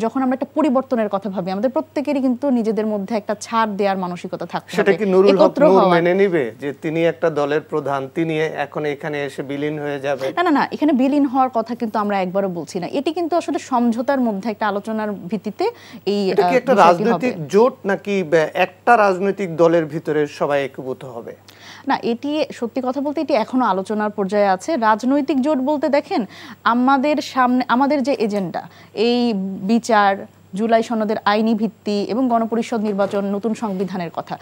যখন আমরা একটা পরিবর্তনের কথা ভাবি, আমাদের প্রত্যেকেরই কিন্তু নিজেদের মধ্যে একটা ছাড় দেওয়ার মানসিকতা থাকতে হবে। সেটা কি নুরুল হক নূর মেনে নিবে যে তিনি একটা দলের প্রধান, তিনি এখন এখানে এসে বিলীন হয়ে যাবে? না, এখানে বিলীন হওয়ার কথা কিন্তু আমরা একবারও বলছি না। এটি কিন্তু আসলে সমঝোতার মধ্যে একটা আলোচনার ভিত্তিতে এই একটা রাজনৈতিক জোট, নাকি একটা রাজনৈতিক দলের ভিতরে সবাই একীভূত হবে? না, এটি সত্যি কথা বলতে এটি এখনো আলোচনার পর্যায়ে আছে। রাজনৈতিক জোট বলতে দেখেন, আমাদের সামনে আমাদের যে এজেন্ডা, এই বিচার, জুলাই সনদের আইনি ভিত্তি এবং গণপরিষদ নির্বাচন, নতুন সংবিধানের কথা,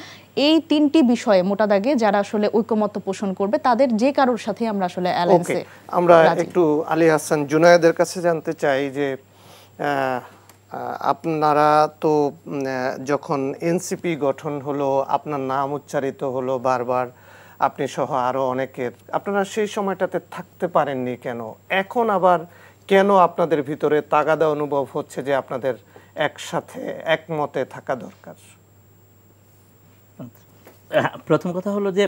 এই তিনটি বিষয়ে মোটা দাগে যারা আসলে ঐকমত্য পোষণ করবে, তাদের যে কারোর সাথে আমরা আসলে অ্যালায়েন্সে। আমরা একটু আলী হাসান জুনায়েদের কাছে জানতে চাই যে আপনারা তো যখন এনসিপি গঠন হলো, আপনার নাম উচ্চারিত হলো বারবার, আপনি সহ আরো অনেকের, আপনারা সেই সময়টাতে থাকতে পারেননি কেন? এখন আবার কেন আপনাদের ভিতরে তাগাদা অনুভব হচ্ছে যে আপনাদের একসাথে একমতে থাকা দরকার? প্রথম কথা হলো যে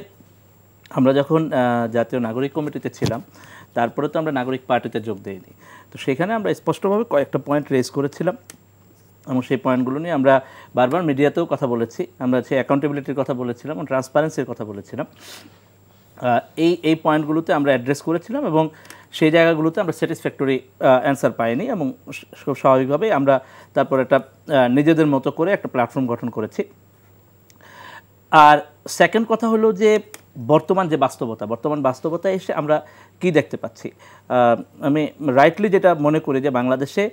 আমরা যখন জাতীয় নাগরিক কমিটিতে ছিলাম, তারপরে তো আমরা নাগরিক পার্টিতে যোগ দিইনি। তো সেখানে আমরা স্পষ্টভাবে কয়েকটা পয়েন্ট রেজ করেছিলাম এবং সেই পয়েন্টগুলো নিয়ে আমরা বারবার মিডিয়াতেও কথা বলেছি। আমরা সেই অ্যাকাউন্টেবিলিটির কথা বলেছিলাম এবং ট্রান্সপারেন্সির কথা বলেছিলাম। এই পয়েন্টগুলোতে আমরা অ্যাড্রেস করেছিলাম এবং সেই জায়গাগুলোতে আমরা স্যাটিসফ্যাক্টরি অ্যান্সার পাইনি এবং খুব স্বাভাবিকভাবেই আমরা তারপর একটা নিজেদের মতো করে একটা প্ল্যাটফর্ম গঠন করেছি। আর সেকেন্ড কথা হলো যে বর্তমান বাস্তবতা এসে আমরা কি দেখতে পাচ্ছি। আমি রাইটলি যেটা মনে করি যে বাংলাদেশে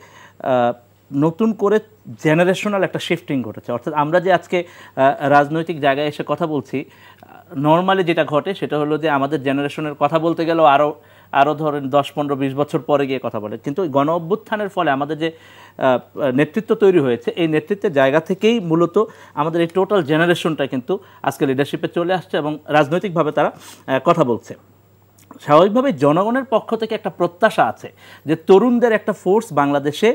নতুন করে জেনারেশনাল একটা শিফটিং ঘটেছে, অর্থাৎ আমরা যে আজকে রাজনৈতিক জায়গায় এসে কথা বলছি, নর্মালি যেটা ঘটে সেটা হলো যে আমাদের জেনারেশনের কথা বলতে গেলেও আরও ধরেন 10-15-20 বছর পরে গিয়ে কথা বলে, কিন্তু গণ অভ্যুত্থানের ফলে আমাদের যে নেতৃত্ব তৈরি হয়েছে এই নেতৃত্বের জায়গা থেকেই মূলত আমাদের এই টোটাল জেনারেশনটা কিন্তু আজকে লিডারশিপে চলে আসছে এবং রাজনৈতিকভাবে তারা কথা বলছে। স্বাভাবিকভাবে জনগণের পক্ষ থেকে একটা প্রত্যাশা আছে যে তরুণদের একটা ফোর্স বাংলাদেশে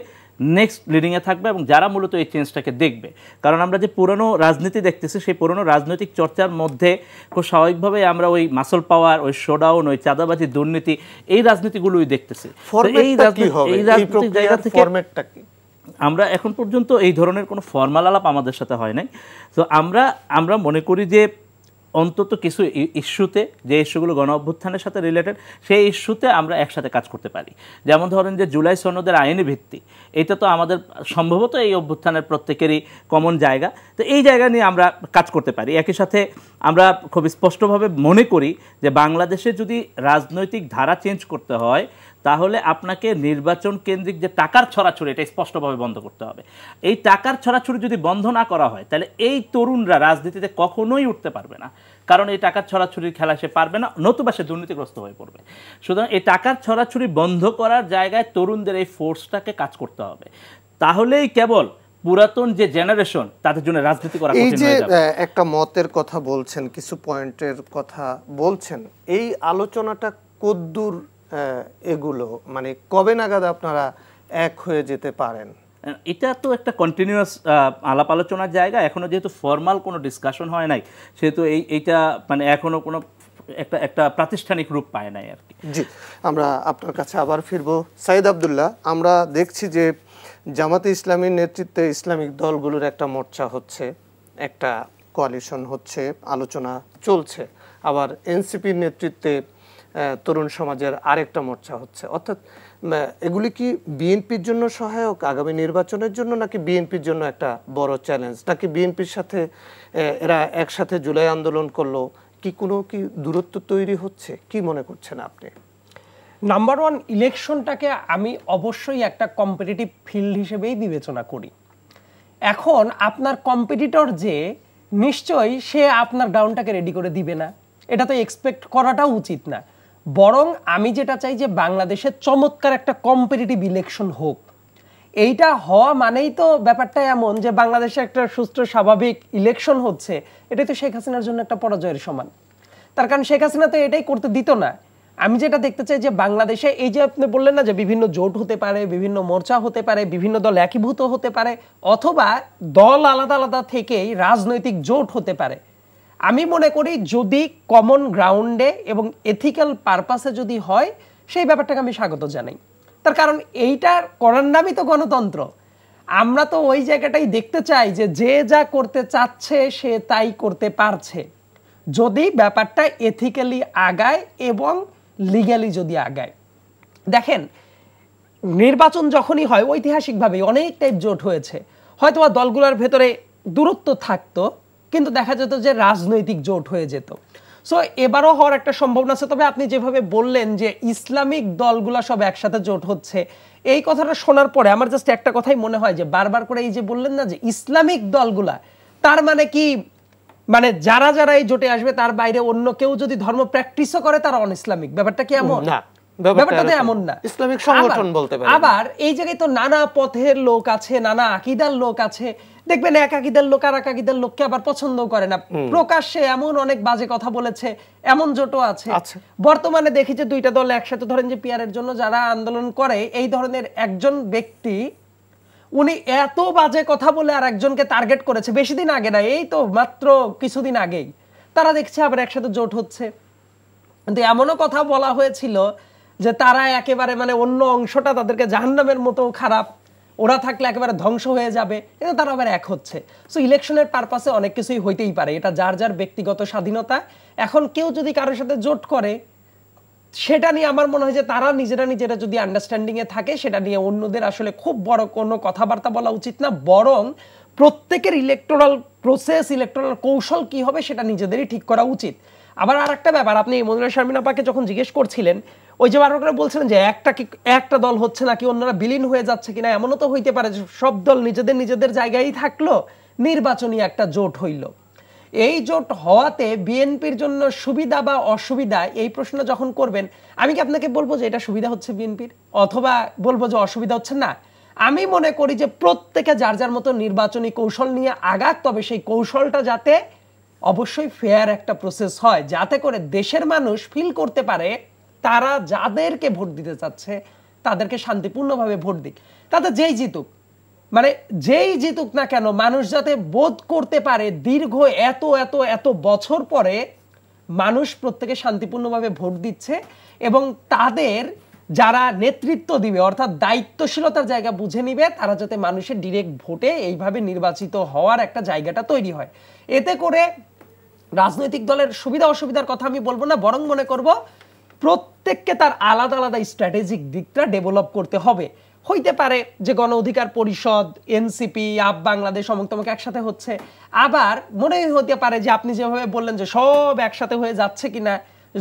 নেক্সট লিডিংয়ে থাকবে এবং যারা মূলত এই চেঞ্জটাকে দেখবে। কারণ আমরা যে পুরনো রাজনীতি দেখতেছি সেই পুরনো রাজনৈতিক চর্চার মধ্যে খুব স্বাভাবিকভাবে আমরা ওই মাসল পাওয়ার, ওই শোডাউন, ওই চাঁদাবাজি, দুর্নীতি, এই রাজনীতিগুলোই দেখতেছি। এই রাজনৈতিক জায়গা থেকে আমরা এখন পর্যন্ত এই ধরনের কোনো ফর্মাল আলাপ আমাদের সাথে হয় নাই। তো আমরা মনে করি যে অন্তত কিছু ইস্যুতে, যে ইস্যুগুলো গণ অভ্যুত্থানের সাথে রিলেটেড, সেই ইস্যুতে আমরা একসাথে কাজ করতে পারি। যেমন ধরেন যে জুলাই সনদের আইনি ভিত্তি, এটা তো আমাদের সম্ভবত এই অভ্যুত্থানের প্রত্যেকেরই কমন জায়গা। তো এই জায়গা নিয়ে আমরা কাজ করতে পারি। একই সাথে আমরা খুব স্পষ্টভাবে মনে করি যে বাংলাদেশে যদি রাজনৈতিক ধারা চেঞ্জ করতে হয় তাহলে আপনাকে নির্বাচন কেন্দ্রিক যে টাকার ছড়াছড়ি, এটা স্পষ্টভাবে বন্ধ করতে হবে। এই টাকার ছড়াছড়ি যদি বন্ধ না করা হয় তাহলে এই তরুণরা রাজনীতিতে কখনোই উঠতে পারবে না, কারণ এই টাকার ছড়াছড়ির খেলা সে পারবে না, নতুবা সে দুর্নীতিগ্রস্ত হয়ে পড়বে। সুতরাং এই টাকার ছড়াছড়ি বন্ধ করার জায়গায় তরুণদের এই ফোর্সটাকে কাজ করতে হবে, তাহলেই কেবল পুরাতন যে জেনারেশন তাদের জন্য রাজনীতি করা কঠিন হয়ে যাবে। এই যে একটা মতের কথা বলছেন, কিছু পয়েন্টের কথা বলছেন, এই আলোচনাটা কদ্দূর এগুলো মানে কবে নাগাদ আপনারা এক হয়ে যেতে পারেন? এটা তো একটা কন্টিনিউয়াস আলাপ আলোচনার জায়গা। এখনো যেহেতু ফর্মাল কোনো ডিসকাশন হয় নাই সেহেতু এইটা মানে এখনো কোনো একটা প্রাতিষ্ঠানিক রূপ পায় নাই আর কি। জি, আমরা আপনার কাছে আবার ফিরবো। সাইদ আব্দুল্লাহ, আমরা দেখছি যে জামাতে ইসলামীর নেতৃত্বে ইসলামিক দলগুলোর একটা মোর্চা হচ্ছে, একটা কোয়ালিশন হচ্ছে, আলোচনা চলছে, আবার এনসিপির নেতৃত্বে তরুণ সমাজের আরেকটা মোর্চা হচ্ছে। অর্থাৎ এগুলি কি বিএনপির জন্য সহায়ক আগামী নির্বাচনের জন্য, নাকি বিএনপির জন্য একটা বড় চ্যালেঞ্জ, নাকি বিএনপির সাথে এরা একসাথে জুলাই আন্দোলন করলো, কি দূরত্ব তৈরি হচ্ছে? কি মনে করছেন আপনি? নাম্বার ওয়ান, ইলেকশনটাকে আমি অবশ্যই একটা কম্পিটিটিভ ফিল্ড হিসেবেই বিবেচনা করি। এখন আপনার কম্পিটিটর যে নিশ্চয়ই সে আপনার গ্রাউন্ডটাকে রেডি করে দিবে না, এটা তো এক্সপেক্ট করাটাও উচিত না। বরং আমি যেটা চাই যে বাংলাদেশে চমৎকার একটা কম্পিটিটিভ ইলেকশন হোক। এইটা হওয়া মানেই তো ব্যাপারটা এমন যে বাংলাদেশে একটা সুষ্ঠু স্বাভাবিক ইলেকশন হচ্ছে, এটাই তো শেখ হাসিনার জন্য একটা পরাজয়ের সমান। তার কারণ শেখ হাসিনা তো এটাই করতে দিত না। আমি যেটা দেখতে চাই যে বাংলাদেশে এই যে আপনি বললেন না যে বিভিন্ন জোট হতে পারে, বিভিন্ন মোর্চা হতে পারে, বিভিন্ন দল একীভূত হতে পারে, অথবা দল আলাদা আলাদা থেকেই রাজনৈতিক জোট হতে পারে। আমি মনে করি যদি কমন গ্রাউন্ডে এবং এথিক্যাল পারপাসে যদি হয় সেই ব্যাপারটাকে আমি স্বাগত জানাই। তার কারণ এইটা করার নামই তো গণতন্ত্র। আমরা তো ওই জায়গাটাই দেখতে চাই যে যে যা করতে চাচ্ছে সে তাই করতে পারছে, যদি ব্যাপারটা এথিক্যালি আগায় এবং লিগ্যালি যদি আগায়। দেখেন, নির্বাচন যখনই হয় ঐতিহাসিকভাবেই অনেক টাইপ জোট হয়েছে, হয়তো দলগুলোর ভেতরে দূরত্ব থাকতো কিন্তু দেখা যেত যে রাজনৈতিক জোট হয়ে যেত। সো এবারও হওয়ার একটা সম্ভাবনা আছে। তবে আপনি যেভাবে বললেন যে ইসলামিক দলগুলা সব একসাথে জোট হচ্ছে, এই কথাটা শোনার পরে আমার জাস্ট একটা কথাই মনে হয় যে বারবার করে এই যে বললেন না যে ইসলামিক দলগুলা, তার মানে কি মানে যারা যারা এই জোটে আসবে তার বাইরে অন্য কেউ যদি ধর্ম প্র্যাকটিসও করে তারা অন ইসলামিক? ব্যাপারটা কি এমন? না, ব্যাপারটা তো এমন না। ইসলামিক সংগঠন বলতে পারেন। আবার এই জায়গায় তো নানা পথের লোক আছে, নানা আকীদার লোক আছে। দেখবেন এক আকীদার লোক আর এক আকীদার লোককে আবার পছন্দ করে না, প্রকাশ্যে এমন অনেক বাজে কথা বলেছে, এমন জোটও আছে। বর্তমানে দেখি যে দুইটা দল একসাথে, ধরেন যে পিয়ারের জন্য যারা আন্দোলন করে, এই ধরনের একজন ব্যক্তি উনি এত বাজে কথা বলে আর একজনকে টার্গেট করেছে বেশি দিন আগে না, এই তো মাত্র কিছুদিন আগেই, তারা দেখছে আবার একসাথে জোট হচ্ছে। কিন্তু এমনও কথা বলা হয়েছিল যে তারা একেবারে মানে অন্য অংশটা তাদেরকে জাহান্নামের মতো খারাপ, ওরা থাকলে একেবারে ধ্বংস হয়ে যাবে, কিন্তু তারা আবার এক হচ্ছে। সো ইলেকশনের পারপাসে অনেক কিছুই হইতেই পারে, এটা যার যার ব্যক্তিগত স্বাধীনতা। এখন কেউ যদি কারোর সাথে জোট করে সেটা নিয়ে আমার মনে হয় যে তারা নিজেরা যদি আন্ডারস্ট্যান্ডিং এ থাকে সেটা নিয়ে অন্যদের আসলে খুব বড় কোনো কথাবার্তা বলা উচিত না, বরং প্রত্যেকের ইলেকটোরাল প্রসেস, ইলেকটোরাল কৌশল কি হবে সেটা নিজেদেরই ঠিক করা উচিত। আবার আর একটা ব্যাপার, আপনি মনিরা শারমিন আপাকে যখন জিজ্ঞেস করছিলেন, ওই যে বারবার করে বলছিলেন যে একটা দল হচ্ছে নাকি অন্যরা বিলীন হয়ে যাচ্ছে কিনা, এমনও তো হইতে পারে যে সব দল নিজেদের জায়গায় থাকলো, নির্বাচনী একটা জোট হইল। এই জোট হওয়াতে বিএনপির জন্য সুবিধা বা অসুবিধা, এই প্রশ্ন যখন করবেন, আমি কি আপনাকে বলবো যে এটা সুবিধা হচ্ছে বিএনপির, অথবা বলবো যে অসুবিধা হচ্ছে? না, আমি মনে করি যে প্রত্যেকে যার যার মতো নির্বাচনী কৌশল নিয়ে আগাক, তবে সেই কৌশলটা যাতে অবশ্যই ফেয়ার একটা প্রসেস হয়, যাতে করে দেশের মানুষ ফিল করতে পারে তারা যাদেরকে ভোট দিতে চাচ্ছে তাদেরকে শান্তিপূর্ণভাবে ভোট দিক। তাতে যেই জিতুক, মানে যেই জিতুক না কেন, মানুষ যাতে বোধ করতে পারে দীর্ঘ এত এত এত বছর পরে মানুষ প্রত্যেকে শান্তিপূর্ণভাবে ভোট দিচ্ছে, এবং তাদের যারা নেতৃত্ব দিবে অর্থাৎ দায়িত্বশীলতার জায়গা বুঝে নিবে, তারা যাতে মানুষের ডিরেক্ট ভোটে এইভাবে নির্বাচিত হওয়ার একটা জায়গাটা তৈরি হয়। এতে করে রাজনৈতিক দলের সুবিধা অসুবিধার কথা আমি বলবো না, বরং মনে করব প্রত্যেককে তার আলাদা আলাদা স্ট্র্যাটেজিক দিকটা ডেভেলপ করতে হবে। হইতে পারে যে গণ অধিকার পরিষদ, এনসিপি, আপ বাংলাদেশ অমুক তমুক একসাথে হচ্ছে, আবার মনে হতে পারে যে আপনি যেভাবে বললেন যে সব একসাথে হয়ে যাচ্ছে কিনা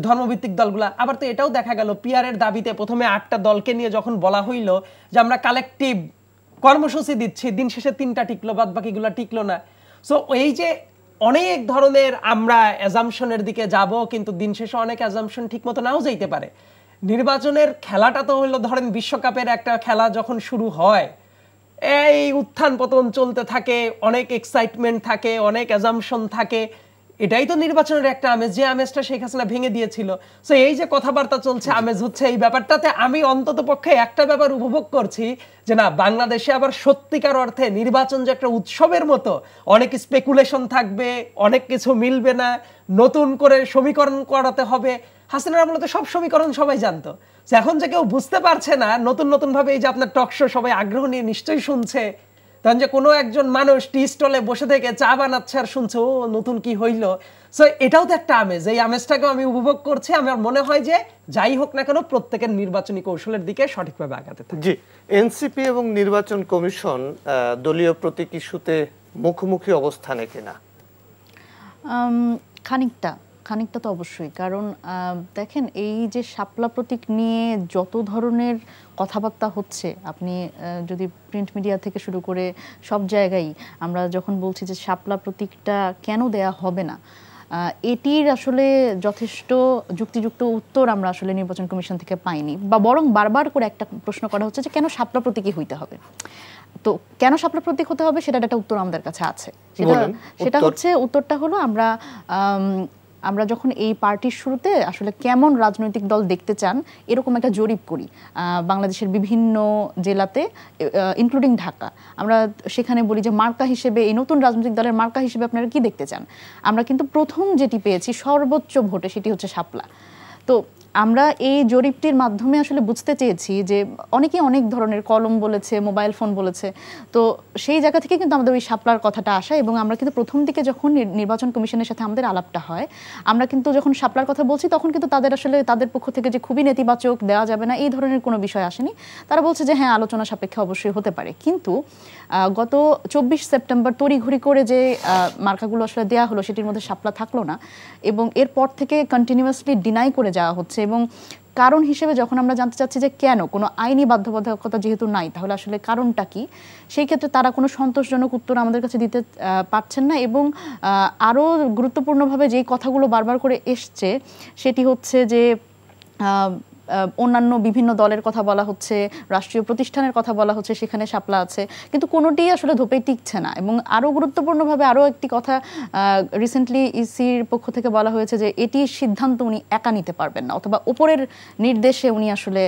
ধর্মভিত্তিক দলগুলা, আবার তো এটাও দেখা গেল পিআরের দাবিতে প্রথমে 8টা দলকে নিয়ে যখন বলা হইল যে আমরা কালেকটিভ কর্মসূচি দিচ্ছি, দিন শেষে 3টা টিকলো, বাদ বাকিগুলা টিকলো না। সো এই যে অনেক ধরনের আমরা অ্যাজাম্পশনের দিকে যাব, কিন্তু দিন শেষে অনেক অ্যাজাম্পশন ঠিক মতো নাও যাইতে পারে। নির্বাচনের খেলাটা তো হলো ধরেন বিশ্বকাপের একটা খেলা যখন শুরু হয়, এই উত্থান পতন চলতে থাকে, অনেক এক্সাইটমেন্ট থাকে, অনেক অ্যাজাম্পশন থাকে, এটাই তো নির্বাচনের একটা আমেজ, যে আমেজটা শেখ হাসিনা ভেঙে দিয়েছিল। সো এই যে কথাবার্তা চলছে, আমেজ হচ্ছে, এই ব্যাপারটাতে আমি অন্তত পক্ষে একটা ব্যাপার উপভোগ করছি যে না, বাংলাদেশে আবার সত্যিকার অর্থে নির্বাচন যে একটা উৎসবের মতো, অনেক স্পেকুলেশন থাকবে, অনেক কিছু মিলবে না, নতুন করে সমীকরণ করাতে হবে। হাসিনার আমলে তো সব সমীকরণ সবাই জানতো, এখন যে কেউ বুঝতে পারছে না নতুন নতুন ভাবে, এই যে আপনার টক শো সবাই আগ্রহ নিয়ে নিশ্চয়ই শুনছে, তখন যে কোনো একজন মানুষ টি স্টলে বসে থেকে চা বানাচ্ছে আর শুনছে ও নতুন কি হইলো। সো এটাও তো একটা আমেজ, এই আমেজটাকেও আমি উপভোগ করছি। আমার মনে হয় যে যাই হোক না কেন প্রত্যেকের নির্বাচনী কৌশলের দিকে সঠিকভাবে আগাতে থাকে। জি, এনসিপি এবং নির্বাচন কমিশন দলীয় প্রতীক ইস্যুতে মুখোমুখি অবস্থানে কিনা? খানিকটা তো অবশ্যই, কারণ দেখেন এই যে শাপলা প্রতীক নিয়ে যত ধরনের কথাবার্তা হচ্ছে, আপনি যদি প্রিন্ট মিডিয়া থেকে শুরু করে সব জায়গায় আমরা যখন বলছি যে শাপলা প্রতীকটা কেন দেয়া হবে না, এটির আসলে যথেষ্ট যুক্তিযুক্ত উত্তর আমরা আসলে নির্বাচন কমিশন থেকে পাইনি, বা বরং বারবার করে একটা প্রশ্ন করা হচ্ছে যে কেন শাপলা প্রতীকই হইতে হবে। তো কেন শাপলা প্রতীক হতে হবে সেটার একটা উত্তর আমাদের কাছে আছে। সেটা হচ্ছে, উত্তরটা হলো আমরা যখন এই পার্টির শুরুতে আসলে কেমন রাজনৈতিক দল দেখতে চান এরকম একটা জরিপ করি বাংলাদেশের বিভিন্ন জেলাতে, ইনক্লুডিং ঢাকা, আমরা সেখানে বলি যে মার্কা হিসেবে, এই নতুন রাজনৈতিক দলের মার্কা হিসেবে আপনারা কি দেখতে চান। আমরা কিন্তু প্রথম যেটি পেয়েছি সর্বোচ্চ ভোটে সেটি হচ্ছে শাপলা। তো আমরা এই জরিপটির মাধ্যমে আসলে বুঝতে চেয়েছি যে অনেকেই অনেক ধরনের কলম বলেছে, মোবাইল ফোন বলেছে, তো সেই জায়গা থেকে কিন্তু আমাদের ওই শাপলার কথাটা আসা। এবং আমরা কিন্তু প্রথম দিকে যখন নির্বাচন কমিশনের সাথে আমাদের আলাপটা হয়, আমরা কিন্তু যখন শাপলার কথা বলছি তখন কিন্তু তাদের পক্ষ থেকে যে খুবই নেতিবাচক, দেওয়া যাবে না, এই ধরনের কোনো বিষয় আসেনি। তারা বলছে যে হ্যাঁ, আলোচনা সাপেক্ষে অবশ্যই হতে পারে। কিন্তু গত 24 সেপ্টেম্বর তড়িঘড়ি করে যে মার্কাগুলো আসলে দেওয়া হলো সেটির মধ্যে শাপলা থাকলো না, এবং এরপর থেকে কন্টিনিউয়াসলি ডিনাই করে যাওয়া হচ্ছে। এবং কারণ হিসেবে যখন আমরা জানতে চাচ্ছি যে কেন, কোনো আইনি বাধ্যবাধকতা যেহেতু নাই, তাহলে আসলে কারণটা কি, সেই ক্ষেত্রে তারা কোনো সন্তোষজনক উত্তর আমাদের কাছে দিতে পারছেন না। এবং আরও গুরুত্বপূর্ণভাবে যেই কথাগুলো বারবার করে এসছে সেটি হচ্ছে যে অন্যান্য বিভিন্ন দলের কথা বলা হচ্ছে, রাষ্ট্রীয় প্রতিষ্ঠানের কথা বলা হচ্ছে, সেখানে শাপলা আছে, কিন্তু কোনোটিই আসলে ধোপে টিকছে না। এবং আরও গুরুত্বপূর্ণভাবে আরও একটি কথা রিসেন্টলি ইসির পক্ষ থেকে বলা হয়েছে যে এটির সিদ্ধান্ত উনি একা নিতে পারবেন না, অথবা উপরের নির্দেশে উনি আসলে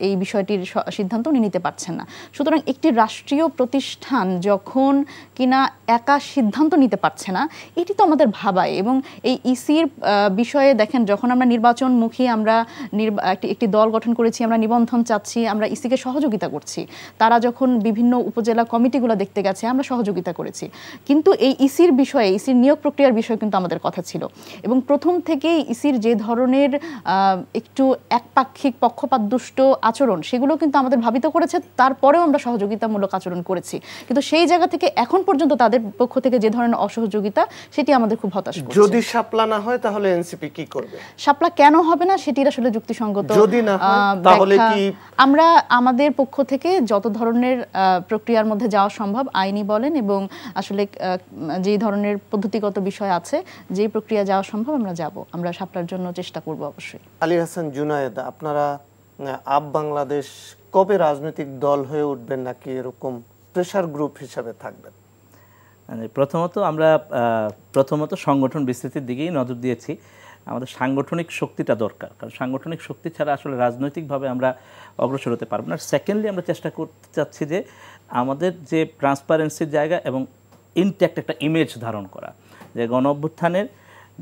এই বিষয়টির সিদ্ধান্ত উনি নিতে পারছেন না। সুতরাং একটি রাষ্ট্রীয় প্রতিষ্ঠান যখন কিনা একা সিদ্ধান্ত নিতে পারছে না, এটি তো আমাদের ভাবায়। এবং এই ইসির বিষয়ে দেখেন, যখন আমরা নির্বাচনমুখী আমরা একটি দল গঠন করেছি, আমরা নিবন্ধন চাচ্ছি, আমরা ইসিকে সহযোগিতা করছি। তারা যখন বিভিন্ন উপজেলা কমিটিগুলো দেখতে গেছে আমরা সহযোগিতা করেছি, কিন্তু এই ইসির বিষয়ে, ইসির নিয়োগ প্রক্রিয়ার বিষয়ে কিন্তু আমাদের কথা ছিল। এবং প্রথম থেকেই ইসির যে ধরনের একটু একপাক্ষিক পক্ষপাতদুষ্ট আচরণ, সেগুলো কিন্তু আমাদের ভাবিত করেছে। তারপরেও আমরা সহযোগিতামূলক আচরণ করেছি, কিন্তু সেই জায়গা থেকে এখন পর্যন্ত তাদের পক্ষ থেকে যে ধরনের অসহযোগিতা, সেটি আমাদের খুব হতাশ করছে। যদি শাপলা না হয় তাহলে এনসিপি কি করবে? শাপলা কেন হবে না সেটি আসলে যুক্তিসঙ্গত। যদি না হয় তাহলে কি আমরা আমাদের পক্ষ থেকে যত ধরনের প্রক্রিয়ার মধ্যে যাওয়া সম্ভব, আইনি বলেন এবং আসলে যে ধরনের পদ্ধতিগত বিষয় আছে, যে প্রক্রিয়া যাওয়া সম্ভব আমরা যাব, আমরা শাপলার জন্য চেষ্টা করব অবশ্যই। আলী হাসান জুনায়েদ, আপনারা আপ বাংলাদেশ কবে রাজনৈতিক দল হয়ে উঠবেন, নাকি এরকম প্রেসার গ্রুপ হিসাবে থাকবেন? প্রথমত সংগঠন বিস্তৃতির দিকেই নজর দিয়েছি। আমাদের সাংগঠনিক শক্তিটা দরকার, কারণ সাংগঠনিক শক্তি ছাড়া আসলে রাজনৈতিকভাবে আমরা অগ্রসর হতে পারবো না। সেকেন্ডলি আমরা চেষ্টা করতে চাচ্ছি যে আমাদের যে ট্রান্সপারেন্সির জায়গা এবং ইনট্যাক্ট একটা ইমেজ ধারণ করা, যে গণ অভ্যুত্থানের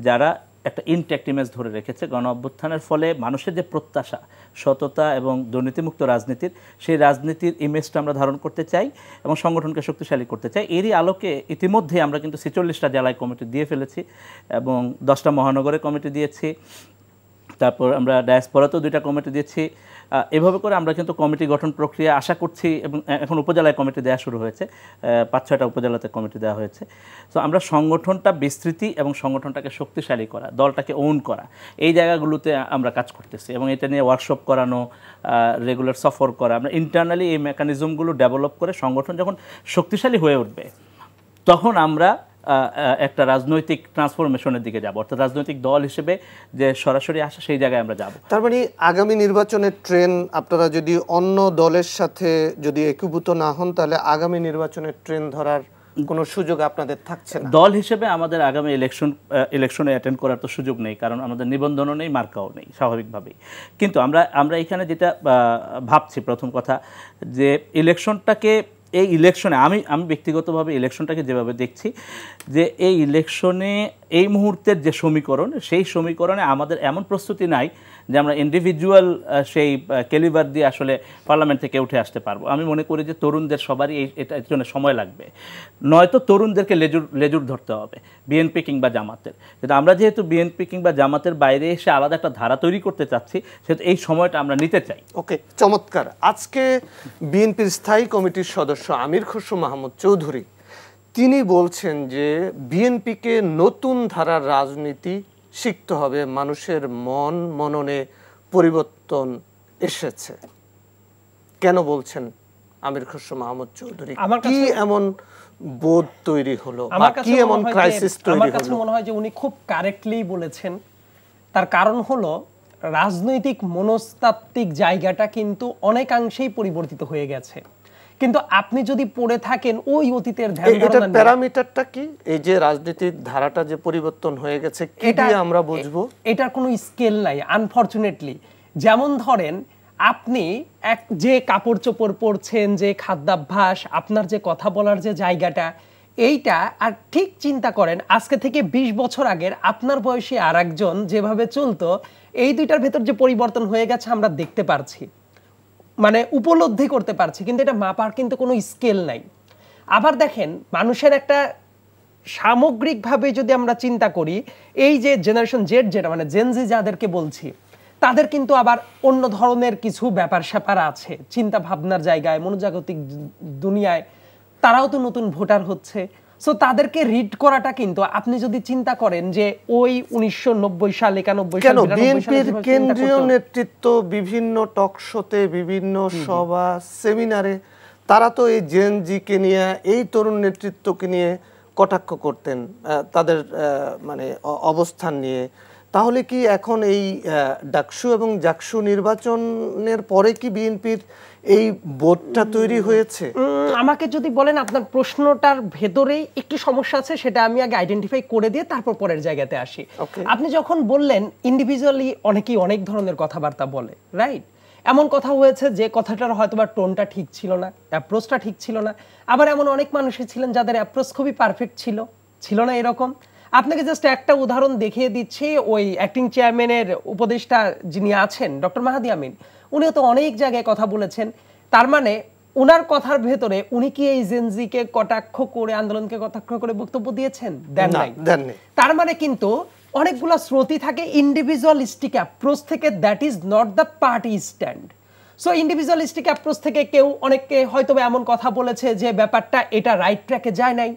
যারা একটা ইনট্যাক্ট ইমেজ ধরে রেখেছে, গণ অভ্যুত্থানের ফলে মানুষের যে প্রত্যাশা সততা এবং দুর্নীতিমুক্ত রাজনীতির, সেই রাজনীতির ইমেজটা আমরা ধারণ করতে চাই এবং সংগঠনকে শক্তিশালী করতে চাই। এরই আলোকে ইতিমধ্যে আমরা কিন্তু 46টা জেলায় কমিটি দিয়ে ফেলেছি এবং 10টা মহানগরে কমিটি দিয়েছি, তারপর আমরা ডায়াসপোরাতেও 2টা কমিটি দিয়েছি। এভাবে করে আমরা কিন্তু কমিটি গঠন প্রক্রিয়া আশা করছি এবং এখন উপজেলায় কমিটি দেওয়া শুরু হয়েছে, 5-6টা উপজেলাতে কমিটি দেওয়া হয়েছে। তো আমরা সংগঠনটা বিস্তৃতি এবং সংগঠনটাকে শক্তিশালী করা, দলটাকে ওন করা, এই জায়গাগুলোতে আমরা কাজ করতেছি এবং এটা নিয়ে ওয়ার্কশপ করানো, রেগুলার সফর করা, আমরা ইন্টারনালি এই মেকানিজমগুলো ডেভেলপ করে সংগঠন যখন শক্তিশালী হয়ে উঠবে তখন আমরা একটা রাজনৈতিক ট্রান্সফরমেশনের দিকে যাব, অর্থাৎ রাজনৈতিক দল হিসেবে যে সরাসরি আসা, সেই জায়গায় আমরা যাব। তার মানে আগামী নির্বাচনের ট্রেন আপনারা যদি অন্য দলের সাথে যদি একীভূত না হন, তাহলে আগামী নির্বাচনের ট্রেন ধরার কোনো সুযোগ আপনাদের থাকছে না? দল হিসেবে আমাদের আগামী ইলেকশনে অ্যাটেন্ড করার তো সুযোগ নেই, কারণ আমাদের নিবন্ধনও নেই, মার্কাও নেই স্বাভাবিকভাবেই। কিন্তু আমরা এখানে যেটা ভাবছি, প্রথম কথা যে ইলেকশনটাকে, এই ইলেকশনে আমি ব্যক্তিগতভাবে ইলেকশনটাকে যেভাবে দেখছি, যে এই ইলেকশনে এই মুহূর্তের যে সমীকরণ, সেই সমীকরণে আমাদের এমন প্রস্তুতি নাই যে আমরা ইন্ডিভিজুয়াল সেই ক্যালিবার দিয়ে আসলে পার্লামেন্ট থেকে উঠে আসতে পারবো। আমি মনে করি যে তরুণদের সবারই এটার জন্য সময় লাগবে, নয়তো তরুণদেরকে লেজুর ধরতে হবে বিএনপি কিংবা জামাতের। কিন্তু আমরা যেহেতু বিএনপি কিংবা জামাতের বাইরে এসে আলাদা একটা ধারা তৈরি করতে চাচ্ছি, সেহেতু এই সময়টা আমরা নিতে চাই। ওকে, চমৎকার। আজকে বিএনপির স্থায়ী কমিটির সদস্য আমির খসরু মাহমুদ চৌধুরী তিনি বলছেন যে বিএনপিকে নতুন ধারার রাজনীতি শিখতে হবে, মানুষের মননে পরিবর্তন এসেছে। কেন বলছেন আমির খসরু মাহমুদ চৌধুরী? কি এমন বোধ তৈরি হলো, কি এমন ক্রাইসিস তৈরি হলো? আমার কাছে মনে হয় যে উনি খুব কারেক্টলি বলেছেন। তার কারণ হলো রাজনৈতিক মনস্তাত্ত্বিক জায়গাটা কিন্তু অনেকাংশেই পরিবর্তিত হয়ে গেছে। কিন্তু আপনি যদি পড়ে থাকেন ওই অতীতের ধ্যান ধারণা, এটার প্যারামিটারটা কি? এই যে রাজনীতির ধারাটা যে পরিবর্তন হয়ে গেছে, কি দিয়ে আমরা বুঝবো? এটার কোনো স্কেল নাই আনফরচুনেটলি। যেমন ধরেন আপনি যে কাপড় চোপড় পরছেন, যে খাদ্যাভ্যাস, আপনার যে কথা বলার যে জায়গাটা, এইটা আর ঠিক চিন্তা করেন আজকে থেকে 20 বছর আগের আপনার বয়সী আর একজন যেভাবে চলতো, এই দুইটার ভেতর যে পরিবর্তন হয়ে গেছে আমরা দেখতে পারছি, মানে উপলব্ধি করতে পারছি, কিন্তু এটা মাপার কিন্তু কোনো স্কেল নাই। আবার দেখেন মানুষের একটা সামগ্রিকভাবে যদি আমরা চিন্তা করি, এই যে জেনারেশন জেড, যেটা মানে জেনজি যাদেরকে বলছি, তাদের কিন্তু আবার অন্য ধরনের কিছু ব্যাপার স্যাপার আছে চিন্তা ভাবনার জায়গায়, মনোজাগতিক দুনিয়ায়। তারাও তো নতুন ভোটার হচ্ছে। সো তাদেরকে রিড করাটা কিন্তু আপনি যদি চিন্তা করেন যে ওই 1990 সাল 91 সাল বিএনপির কেন্দ্রীয় নেতৃত্ব বিভিন্ন টক শোতে, বিভিন্ন সভা সেমিনারে তারা তো এই জেনজিকে নিয়ে, এই তরুণ নেতৃত্বকে নিয়ে কটাক্ষ করতেন তাদের মানে অবস্থান নিয়ে। তাহলে কি এখন এই ডাকসু এবং জাকসু নির্বাচনের পরে কি বিএনপির এই বোধটা তৈরি হয়েছে? আমাকে যদি বলেন আপনার প্রশ্নটার ভেতরেই একটু সমস্যা আছে, সেটা আমি আগে আইডেন্টিফাই করে দিয়ে তারপর পরের জায়গাতে আসি। আপনি যখন বললেন ইন্ডিভিজুয়ালি অনেকেই অনেক ধরনের কথাবার্তা বলে, রাইট? এমন কথা হয়েছে যে কথাটার হয়তো বা টোনটা ঠিক ছিল না, অ্যাপ্রোচটা ঠিক ছিল না। আবার এমন অনেক মানুষই ছিলেন যাদের অ্যাপ্রোচ খুবই পারফেক্ট ছিল না এরকম। আপনাকে জাস্ট একটা উদাহরণ দেখিয়ে দিচ্ছি, ওই অ্যাক্টিং চেয়ারম্যানের উপদেষ্টা যিনি আছেন ডক্টর মাহাদি আমিন, উনিও তো অনেক জায়গায় কথা বলেছেন। তার মানে উনার কথার ভেতরে উনি কি এই জেনজিকে কটাক্ষ করে, আন্দোলনকে কটাক্ষ করে বক্তব্য দিয়েছেন? দেন নাই। তার মানে কিন্তু অনেকগুলো স্রোতই থাকে ইন্ডিভিজুয়ালিস্টিক অ্যাপ্রোচ থেকে, that is not the party stand. So individualistic approach থেকে কেউ অনেককে হয়তো এমন কথা বলেছে যে ব্যাপারটা এটা রাইট ট্র্যাকে যায় নাই,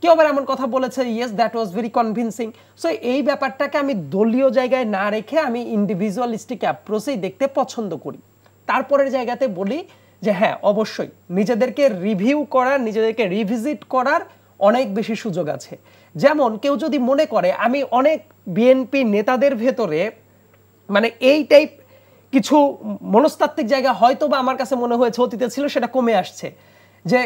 কেউ আবার এমন কথা বলেছে yes that was very convincing. So এই ব্যাপারটাকে আমি দলীয় জায়গায় না রেখে আমি ইন্ডিভিজুয়ালিস্টিক অ্যাপ্রোচেই দেখতে পছন্দ করি। তারপরের জায়গাতে বলি যে হ্যাঁ, অবশ্যই নিজেদেরকে রিভিউ করার, নিজেদেরকে রিভিজিট করার অনেক বেশি সুযোগ আছে। যেমন কেউ যদি মনে করে আমি অনেক বিএনপি নেতাদের ভেতরে মানে এই টাইপ কিছু মনস্তাত্ত্বিক জায়গা হয়তো বা আমার কাছে মনে হয়েছে অতীতে ছিল, সেটা কমে আসছে, যে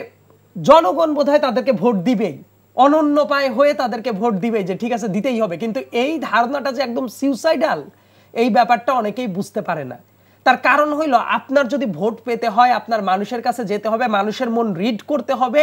জনগণ বোধহয় তাদেরকে ভোট দিবেই, অনন্য পায় হয়ে তাদেরকে ভোট দিবে, যে ঠিক আছে দিতেই হবে। কিন্তু এই ধারণাটা যে একদম সুইসাইডাল, এই ব্যাপারটা অনেকেই বুঝতে পারে না। তার কারণ হইল আপনার যদি ভোট পেতে হয় আপনার মানুষের কাছে যেতে হবে, মানুষের মন রিড করতে হবে,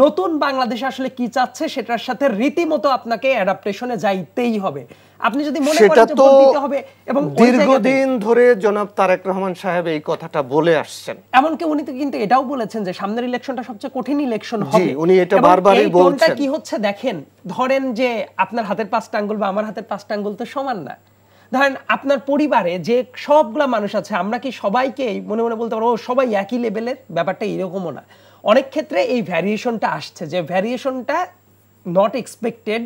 নতুন বাংলাদেশ আসলে কি চাচ্ছে সেটার সাথে রীতিমতো আপনাকে অ্যাডাপ্টেশনে যাইতেই হবে। আপনি যদি মনে করেন যে ভোট দিতে হবে, এবং দীর্ঘদিন ধরে জনাব তারেক রহমান সাহেব এই কথাটা বলে আসছেন, এমনকি উনি তো কিন্তু এটাও বলেছেন যে সামনের ইলেকশনটা সবচেয়ে কঠিন ইলেকশন হবে। উনি এটা বারবারই বলছেন। কি হচ্ছে দেখেন, ধরেন যে আপনার হাতের 5টা আঙ্গুল বা আমার হাতের 5টা আঙ্গুল তো সমান না। ধরেন আপনার পরিবারে যে সবগুলা মানুষ আছে, আমরা কি সবাইকে মনে মনে বলতে পারবো ও সবাই একই লেভেলের? ব্যাপারটা এরকমও না। অনেক ক্ষেত্রে এই ভ্যারিয়েশনটা আসছে, যে ভ্যারিয়েশনটা নট এক্সপেক্টেড,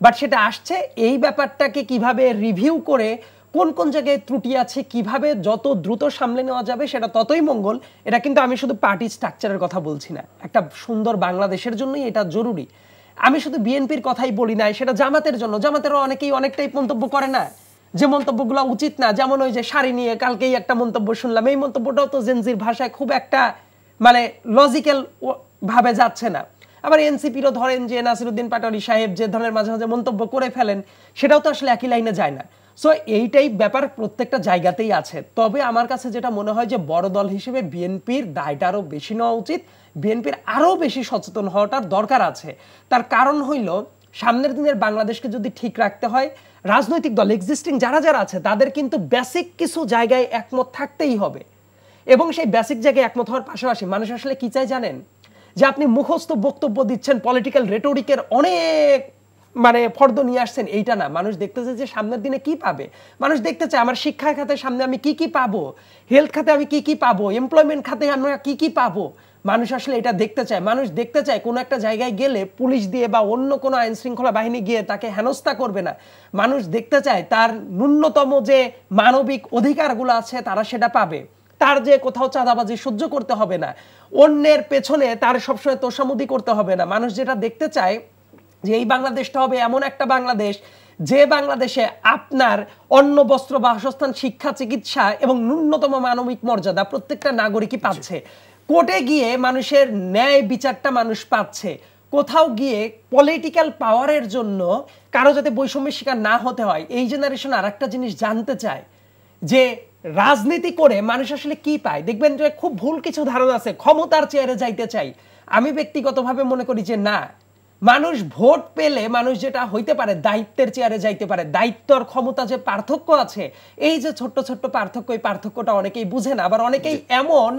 বাট সেটা আসছে। এই ব্যাপারটাকে কিভাবে রিভিউ করে কোন কোন জায়গায় ত্রুটি আছে কিভাবে যত দ্রুত সামলে নেওয়া যাবে সেটা ততই মঙ্গল। এটা কিন্তু আমি শুধু পার্টি স্ট্রাকচারের কথা বলছি না, একটা সুন্দর বাংলাদেশের জন্যই এটা জরুরি। আমি শুধু বিএনপির কথাই বলি না, সেটা জামাতের জন্য। জামাতেরও অনেকেই অনেকটাই মন্তব্য করে না, যে মন্তব্যগুলো উচিত না। যেমন ওই যে শাড়ি নিয়ে কালকেই একটা মন্তব্য শুনলাম, এই মন্তব্যটাও তো জেনজির ভাষায় খুব একটা মানে লজিক্যাল ভাবে যাচ্ছে না। আবার এনসিপিরও ধরেন যে নাসিরউদ্দিন পাটোয়ারি সাহেব যে ধরনের মাঝে মাঝে মন্তব্য করে ফেলেন, সেটাও তো আসলে একই লাইনে যায় না। সো এইটাই ব্যাপার প্রত্যেকটা জায়গাতেই আছে। তবে আমার কাছে যেটা মনে হয় যে বড় দল হিসেবে বিএনপির দায়টা আরও বেশি নেওয়া উচিত, বিএনপির আরও বেশি সচেতন হওয়াটার দরকার আছে। তার কারণ হইল সামনের দিনের বাংলাদেশকে যদি ঠিক রাখতে হয়, রাজনৈতিক দল এক্সিস্টিং যারা যারা আছে তাদের কিন্তু বেসিক কিছু জায়গায় একমত থাকতেই হবে। এবং সেই বেসিক জায়গায় একমত হওয়ার পাশাপাশি মানুষ আসলে কি চায় জানেন? যে আপনি মুখস্থ বক্তব্য দিচ্ছেন, পলিটিক্যাল রেটোরিকের অনেক মানে ফর্দ নিয়ে আসছেন, এইটা না। মানুষ দেখতে চায় যে সামনের দিনে কি পাবে। মানুষ দেখতে চায় আমার শিক্ষা খাতে সামনে আমি কি কি পাবো, হেলথ খাতে আমি কি কি পাবো, এমপ্লয়মেন্ট খাতে আমরা কি কি পাবো। মানুষ আসলে এটা দেখতে চায়। মানুষ দেখতে চায় কোনো একটা জায়গায় গেলে পুলিশ দিয়ে বা অন্য কোনো আইন শৃঙ্খলা বাহিনী গিয়ে তাকে হেনস্থা করবে না। মানুষ দেখতে চায় তার ন্যূনতম যে মানবিক অধিকারগুলো আছে তারা সেটা পাবে, তার যে কোথাও চাঁদাবাজি সহ্য করতে হবে না, অন্যের পেছনে তার সবসময় তোষামোদি করতে হবে না। মানুষ যেটা দেখতে চায় যে এই বাংলাদেশটা হবে এমন একটা বাংলাদেশ যে বাংলাদেশে আপনার অন্ন, বস্ত্র, বাসস্থান, শিক্ষা, চিকিৎসা এবং ন্যূনতম মানবিক মর্যাদা প্রত্যেকটা নাগরিকই পাচ্ছে। কোর্টে গিয়ে মানুষের ন্যায় বিচারটা মানুষ পাচ্ছে। কোথাও গিয়ে পলিটিক্যাল পাওয়ারের জন্য কারো যাতে বৈষম্যের শিকার না হতে হয়। এই জেনারেশন আর একটা জিনিস জানতে চায় যে রাজনীতি করে মানুষ আসলে কি পায়। দেখবেন যে খুব ভুল কিছু ধারণা আছে, ক্ষমতার চেয়ারে যাইতে চাই। আমি ব্যক্তিগতভাবে মনে করি যে না, মানুষ ভোট পেলে মানুষ যেটা হইতে পারে দায়িত্বের চেয়ারে যাইতে পারে। দায়িত্ব আর ক্ষমতা যে পার্থক্য আছে, এই যে ছোট্ট ছোট্ট পার্থক্য, এই পার্থক্যটা অনেকেই বুঝে না। আবার অনেকেই এমন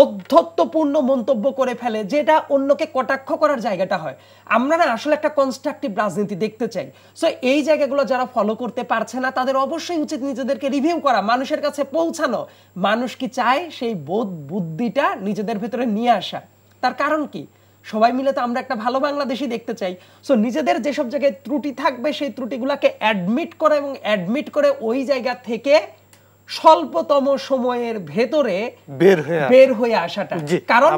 অধ্যত্বপূর্ণ মন্তব্য করে ফেলে যেটা অন্যকে কটাক্ষ করার জায়গাটা হয়। আমরা না আসলে একটা কনস্ট্রাকটিভ রাজনীতি দেখতে চাই। সো এই জায়গাগুলো যারা ফলো করতে পারছে না তাদের অবশ্যই উচিত নিজেদেরকে রিভিউ করা, মানুষের কাছে পৌঁছানো, মানুষ কি চায় সেই বোধ বুদ্ধিটা নিজেদের ভিতরে নিয়ে আসা। তার কারণ কি, সবাই মিলে তো আমরা একটা ভালো বাংলাদেশই দেখতে চাই। সো নিজেদের যেসব জায়গায় ত্রুটি থাকবে সেই ত্রুটিগুলোকে অ্যাডমিট করে এবং অ্যাডমিট করে ওই জায়গা থেকে স্বল্পতম সময়ের ভেতরে বের হয়ে আসাটা। কারণ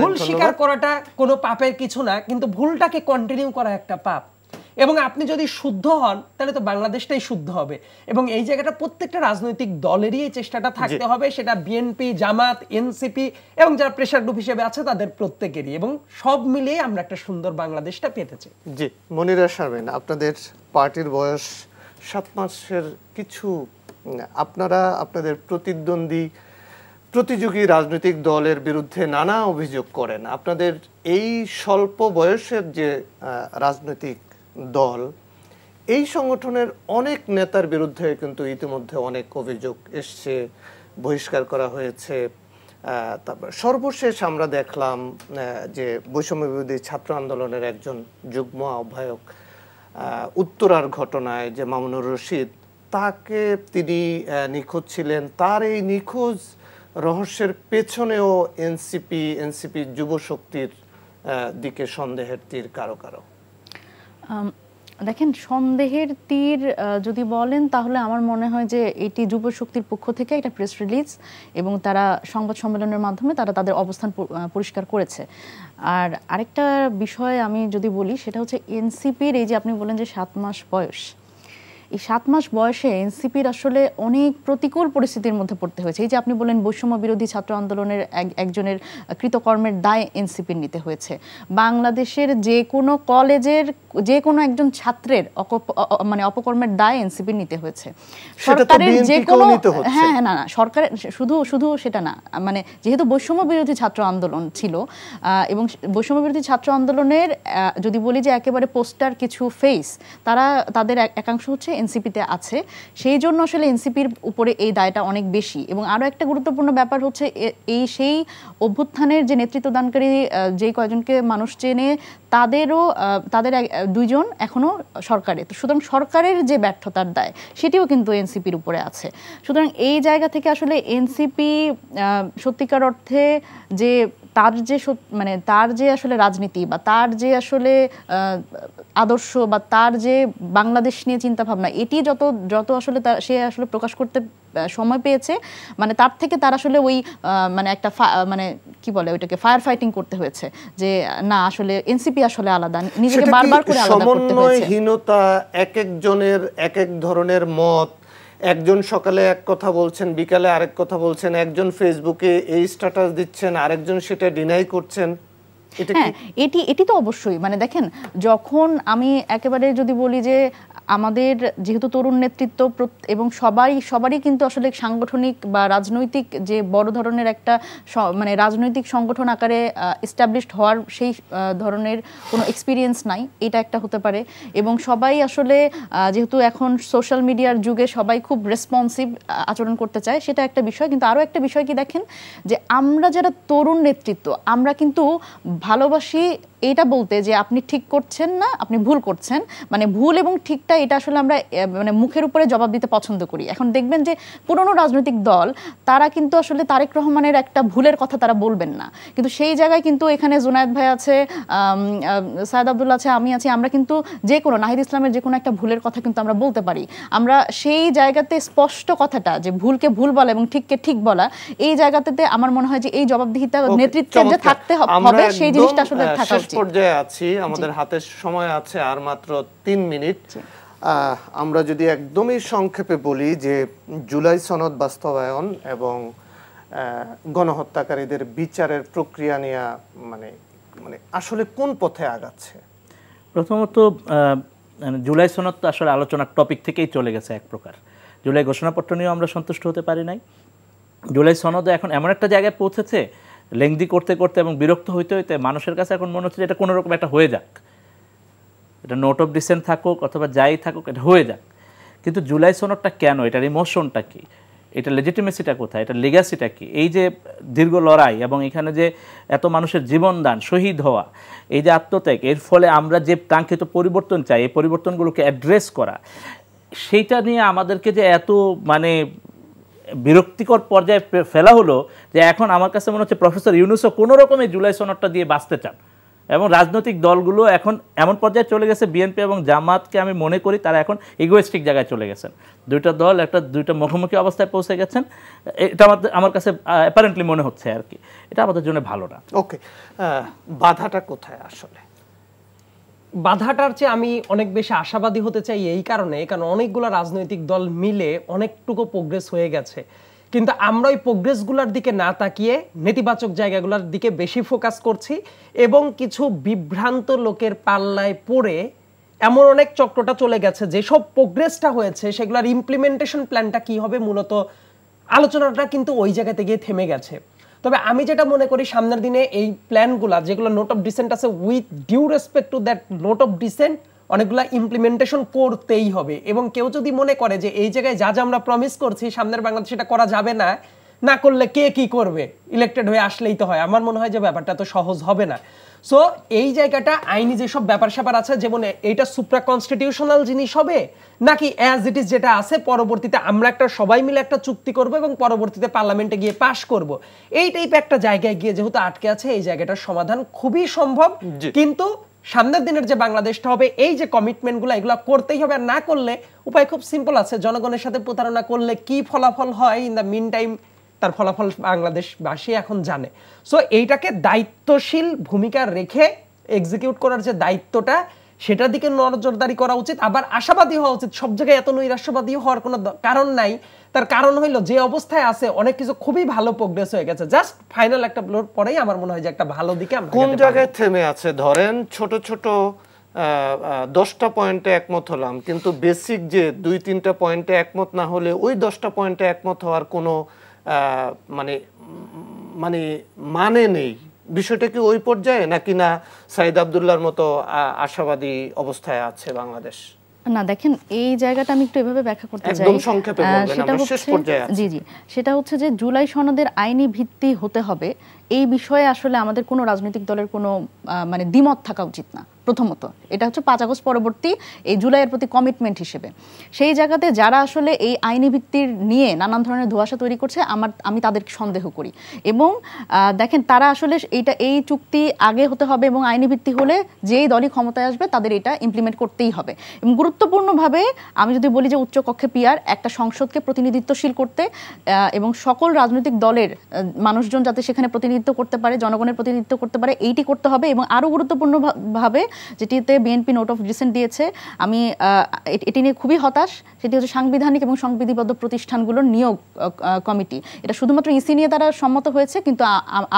ভুল স্বীকার করাটা কোনো পাপের কিছু না, কিন্তু ভুলটাকে কন্টিনিউ করা একটা পাপ। এবং আপনি যদি শুদ্ধ হন তাহলে তো বাংলাদেশটাই শুদ্ধ হবে। এবং এই জায়গাটা প্রত্যেকটা রাজনৈতিক দলেরই এই চেষ্টাটা থাকতে হবে, সেটা বিএনপি, জামাত, এনসিপি এবং যারা প্রেসার গ্রুপ হিসেবে আছে তাদের প্রত্যেকেরই। এবং সব মিলিয়ে আমরা একটা সুন্দর বাংলাদেশটা পেতে চাই। জি, মনিরা শারমিন, আপনাদের পার্টির বয়স 7 মাসের কিছু, আপনারা আপনাদের প্রতিযোগী রাজনৈতিক দলের বিরুদ্ধে নানা অভিযোগ করেন। আপনাদের এই স্বল্প বয়সের যে রাজনৈতিক দল, এই সংগঠনের অনেক নেতার বিরুদ্ধে কিন্তু ইতিমধ্যে অনেক অভিযোগ এসছে, বহিষ্কার করা হয়েছে। তারপর সর্বশেষ আমরা দেখলাম যে বৈষম্য বিরোধী ছাত্র আন্দোলনের একজন যুগ্ম আহ্বায়ক উত্তরার ঘটনায় যে মামুনুর রশিদ, তাকে তিনি নিখোঁজ ছিলেন। তার এই নিখোঁজ রহস্যের পেছনেও এনসিপি যুব শক্তির দিকে সন্দেহের তীর কারো কারো। দেখেন, সন্দেহের তীর যদি বলেন তাহলে আমার মনে হয় যে এটি যুব শক্তির পক্ষ থেকে একটা প্রেস রিলিজ এবং তারা সংবাদ সম্মেলনের মাধ্যমে তারা তাদের অবস্থান পরিষ্কার করেছে। আর আরেকটা বিষয় আমি যদি বলি সেটা হচ্ছে এনসিপির এই যে আপনি বলেন যে 7 মাস বয়স, এই 7 মাস বয়সে এনসিপির আসলে অনেক প্রতিকূল পরিস্থিতির মধ্যে পড়তে হয়েছে। এই যে আপনি বলেন বৈষম্য বিরোধী ছাত্র আন্দোলনের একজনের কৃতকর্মের দায় এনসিপির নিতে হয়েছে। বাংলাদেশের যে কোনো কলেজের যে কোনো একজন ছাত্রের মানে অপকর্মের দায় এনসিপির নিতে হয়েছে। সরকারের যে কোনো হ্যাঁ না সরকারের শুধু সেটা না, মানে যেহেতু বৈষম্য বিরোধী ছাত্র আন্দোলন ছিল এবং বৈষম্য বিরোধী ছাত্র আন্দোলনের যদি বলি যে একেবারে পোস্টার কিছু ফেস, তাদের একাংশ হচ্ছে এনসিপিতে আছে, সেই জন্য আসলে এনসিপির উপরে এই দায়টা অনেক বেশি। এবং আরও একটা গুরুত্বপূর্ণ ব্যাপার হচ্ছে সেই অভ্যুত্থানের যে নেতৃত্বদানকারী যেই কয়েকজনকে মানুষ চেনে তাদের 2 জন এখনো সরকারে, তো সুতরাং সরকারের যে ব্যর্থতার দায় সেটিও কিন্তু এনসিপির উপরে আছে। সুতরাং এই জায়গা থেকে আসলে এনসিপি সত্যিকার অর্থে যে তার যে আসলে রাজনীতি বা তার যে আসলে আদর্শ বা তার যে বাংলাদেশ নিয়ে চিন্তা ভাবনা, এটি যত আসলে সে আসলে প্রকাশ করতে সময় পেয়েছে, মানে তার থেকে তার আসলে ওই মানে একটা মানে কি বলে ওইটাকে ফায়ার ফাইটিং করতে হয়েছে যে না আসলে এনসিপি আসলে আলাদা, নিজেকে বারবার করে আলাদা করতে হয়েছে। সমন্বয়হীনতা, এক একজনের এক এক ধরনের মত, একজন সকালে এক কথা বলছেন, বিকালে আরেক কথা বলছেন, একজন ফেসবুকে এই স্ট্যাটাস দিচ্ছেন, আরেকজন সেটা ডিনাই করছেন। হ্যাঁ, এটি তো অবশ্যই, মানে দেখেন, যখন আমি একেবারে যদি বলি যে আমাদের যেহেতু তরুণ নেতৃত্ব এবং সবারই কিন্তু আসলে সাংগঠনিক বা রাজনৈতিক যে বড় ধরনের একটা মানে রাজনৈতিক সংগঠন আকারে এস্টাবলিশড হওয়ার সেই ধরনের কোনো এক্সপিরিয়েন্স নাই, এটা একটা হতে পারে। এবং সবাই আসলে যেহেতু এখন সোশ্যাল মিডিয়ার যুগে সবাই খুব রেসপন্সিভ আচরণ করতে চায়, সেটা একটা বিষয়। কিন্তু আরও একটা বিষয় কি দেখেন, যে আমরা যারা তরুণ নেতৃত্ব, আমরা কিন্তু ভালোবাসি এটা বলতে যে আপনি ঠিক করছেন না, আপনি ভুল করছেন, মানে ভুল এবং ঠিকটা এটা আসলে আমরা মানে মুখের উপরে জবাব দিতে পছন্দ করি। এখন দেখবেন যে পুরনো রাজনৈতিক দল তারা কিন্তু আসলে তারেক রহমানের একটা ভুলের কথা তারা বলবেন না, কিন্তু সেই জায়গায় কিন্তু এখানে জুনায়েদ ভাই আছে, সায়েদ আব্দুল্লাহ আছে, আমি আছি, আমরা কিন্তু যে কোনো নাহিদ ইসলামের যে কোনো একটা ভুলের কথা কিন্তু আমরা বলতে পারি। আমরা সেই জায়গাতে স্পষ্ট কথাটা যে ভুলকে ভুল বলা এবং ঠিককে ঠিক বলা, এই জায়গাতে আমার মনে হয় যে এই জবাবদিহিতা নেতৃত্বের যে থাকতে হবে সেই জিনিসটা আসলে থাকা উচিত। পর্যায়ে আছি, আমাদের হাতে সময় আছে আর মাত্র 3 মিনিট। আমরা যদি একদমই সংক্ষেপে বলি যে জুলাই সনদ বাস্তবায়ন এবং গণহত্যাকারীদের বিচারের প্রক্রিয়া নিয়ে মানে আসলে কোন পথে আগাচ্ছে? প্রথমত জুলাই সনদ তো আসলে আলোচনার টপিক থেকেই চলে গেছে এক প্রকার। জুলাই ঘোষণাপত্র নিয়েও আমরা সন্তুষ্ট হতে পারি নাই। জুলাই সনদও এখন এমন একটা জায়গায় পৌঁছেছে, লেংদি করতে করতে এবং বিরক্ত হইতে হইতে মানুষের কাছে এখন মনে হচ্ছে যে এটা কোনোরকম একটা হয়ে যাক, এটা নোট অফ ডিসেন্ট থাকুক অথবা যাই থাকুক, এটা হয়ে যাক। কিন্তু জুলাই সনদটা কেন, এটার ইমোশনটা কি, এটা লেজিটিমেসিটা কোথায়, এটা লেগাসিটা কি, এই যে দীর্ঘ লড়াই এবং এখানে যে এত মানুষের জীবনদান, শহীদ হওয়া, এই যে আত্মত্যাগ, এর ফলে আমরা যে কাঙ্ক্ষিত পরিবর্তন চাই, এই পরিবর্তনগুলোকে অ্যাড্রেস করা, সেইটা নিয়ে আমাদেরকে যে এত মানে বিরক্তিকর পর্যায়ে ফেলা হলো যে এখন আমার কাছে মনে হচ্ছে প্রফেসর ইউনূসও কোনো রকমে জুলাই সনদটা দিয়ে বাঁচতে চান। এবং রাজনৈতিক দলগুলো এখন এমন পর্যায়ে চলে গেছে, বিএনপি এবং জামাতকে আমি মনে করি তারা এখন ইগোয়েস্টিক জায়গায় চলে গেছেন। দুইটা দল দুইটা মুখোমুখি অবস্থায় পৌঁছে গেছেন, এটা আমার কাছে অ্যাপারেন্টলি মনে হচ্ছে আর কি। এটা আমাদের জন্য ভালো না। ওকে, বাধাটা কোথায় আসলে? বাধাটার চেয়ে আমি অনেক বেশি আশাবাদী হতে চাই এই কারণে, কারণ অনেকগুলো রাজনৈতিক দল মিলে অনেকটুকু প্রোগ্রেস হয়ে গেছে, কিন্তু আমরা ওই প্রোগ্রেসগুলোর দিকে না তাকিয়ে নেতিবাচক জায়গাগুলোর দিকে বেশি ফোকাস করছি এবং কিছু বিভ্রান্ত লোকের পাল্লায় পড়ে এমন অনেক চক্রটা চলে গেছে, যেসব প্রোগ্রেসটা হয়েছে সেগুলোর ইমপ্লিমেন্টেশন প্ল্যানটা কি হবে, মূলত আলোচনাটা কিন্তু ওই জায়গাতে গিয়ে থেমে গেছে। তবে আমি যেটা মনে করি সামনের দিনে এই প্ল্যানগুলা যেগুলো নোট অফ ডিসেন্ট আছে, with due respect to that note of dissent, অনেকগুলা ইমপ্লিমেন্টেশন করতেই হবে। এবং কেউ যদি মনে করে যে এই জায়গায় যা যা আমরা প্রমিস করছি সামনের বাংলাদেশে এটা করা যাবে না, না করলে কে কি করবে, ইলেক্টেড হয়ে আসলেই তো হয়, আমার মনে হয় যে ব্যাপারটা তো সহজ হবে না। সো এই জায়গাটা আইনি যেসব ব্যাপার স্যাপার আছে, যেমন এইটা সুপ্রা কনস্টিটিউশনাল জিনিস হবে নাকি অ্যাজ ইট ইজ যেটা আছে পরবর্তীতে আমরা একটা সবাই মিলে একটা চুক্তি করব এবং পরবর্তীতে পার্লামেন্টে গিয়ে পাশ করব, এই টাইপ একটা জায়গায় গিয়ে যেহেতু আটকে আছে, এই জায়গাটার সমাধান খুবই সম্ভব। কিন্তু সামনের দিনের যে বাংলাদেশটা হবে, এই যে কমিটমেন্টগুলো এগুলো করতেই হবে। আর না করলে উপায় খুব সিম্পল আছে, জনগণের সাথে প্রতারণা করলে কি ফলাফল হয় ইন দ্য মিন টাইম তার ফলাফল বাংলাদেশবাসী এখন জানে। সো এইটাকে দায়িত্বশীল ভূমিকা রেখে এক্সিকিউট করার যে দায়িত্বটা, সেটার দিকে নজরদারি করা উচিত। আবার আশাবাদী হওয়া উচিত, সব জায়গায় এত নৈরাশ্যবাদী হওয়ার কোনো কারণ নাই। তার কারণ হইলো যে অবস্থায় আছে অনেক কিছু খুবই ভালো প্রোগ্রেস হয়ে গেছে, জাস্ট ফাইনাল একটা ব্লোর পরেই আমার মনে হয় যে একটা ভালো দিকে আমরা কোন জায়গায় থেমে আছে। ধরেন ছোট ছোট 10টা পয়েন্টে একমত হলাম, কিন্তু বেসিক যে 2-3টা পয়েন্টে একমত না হলে ওই 10টা পয়েন্টে একমত হওয়ার কোনো মানে নেই। বিষয়টা কি ওই পর্যায়ে, নাকি না সাইদ আব্দুল্লাহর মতো আশাবাদী অবস্থায় আছে বাংলাদেশ? না দেখেন, এই জায়গাটা আমি একটু এভাবে ব্যাখ্যা করতে চাই, একদম সংক্ষেপে বলবেন, আমরা শেষ পর্যায়ে আছি। জি, সেটা হচ্ছে যে জুলাই সনদের আইনি ভিত্তি হতে হবে, এই বিষয়ে আসলে আমাদের কোনো রাজনৈতিক দলের কোনো দ্বিমত থাকা উচিত না। প্রথমত এটা হচ্ছে 5 আগস্ট পরবর্তী এই জুলাইয়ের প্রতি কমিটমেন্ট হিসেবে। সেই জায়গাতে যারা আসলে এই আইনি ভিত্তির নিয়ে নানান ধরনের ধোঁয়াশা তৈরি করছে, আমি তাদেরকে সন্দেহ করি। এবং দেখেন, তারা আসলে এই চুক্তি আগে হতে হবে এবং আইনি ভিত্তি হলে যেই দলই ক্ষমতায় আসবে তাদের এটা ইমপ্লিমেন্ট করতেই হবে। এবং গুরুত্বপূর্ণভাবে আমি যদি বলি যে উচ্চকক্ষে পিআর একটা সংসদকে প্রতিনিধিত্বশীল করতে এবং সকল রাজনৈতিক দলের মানুষজন যাতে সেখানে প্রতিনিধিত্ব করতে পারে, জনগণের প্রতিনিধিত্ব করতে পারে, এইটি করতে হবে। এবং আরও গুরুত্বপূর্ণভাবে যেটিতে বিএনপি নোট অফ ডিসেন্ট দিয়েছে, আমি এটি নিয়ে খুবই হতাশ, সেটি হচ্ছে সাংবিধানিক এবং সংবিধিবদ্ধ প্রতিষ্ঠানগুলোর নিয়োগ কমিটি। এটা শুধুমাত্র ইসি নিয়ে তারা সম্মত হয়েছে, কিন্তু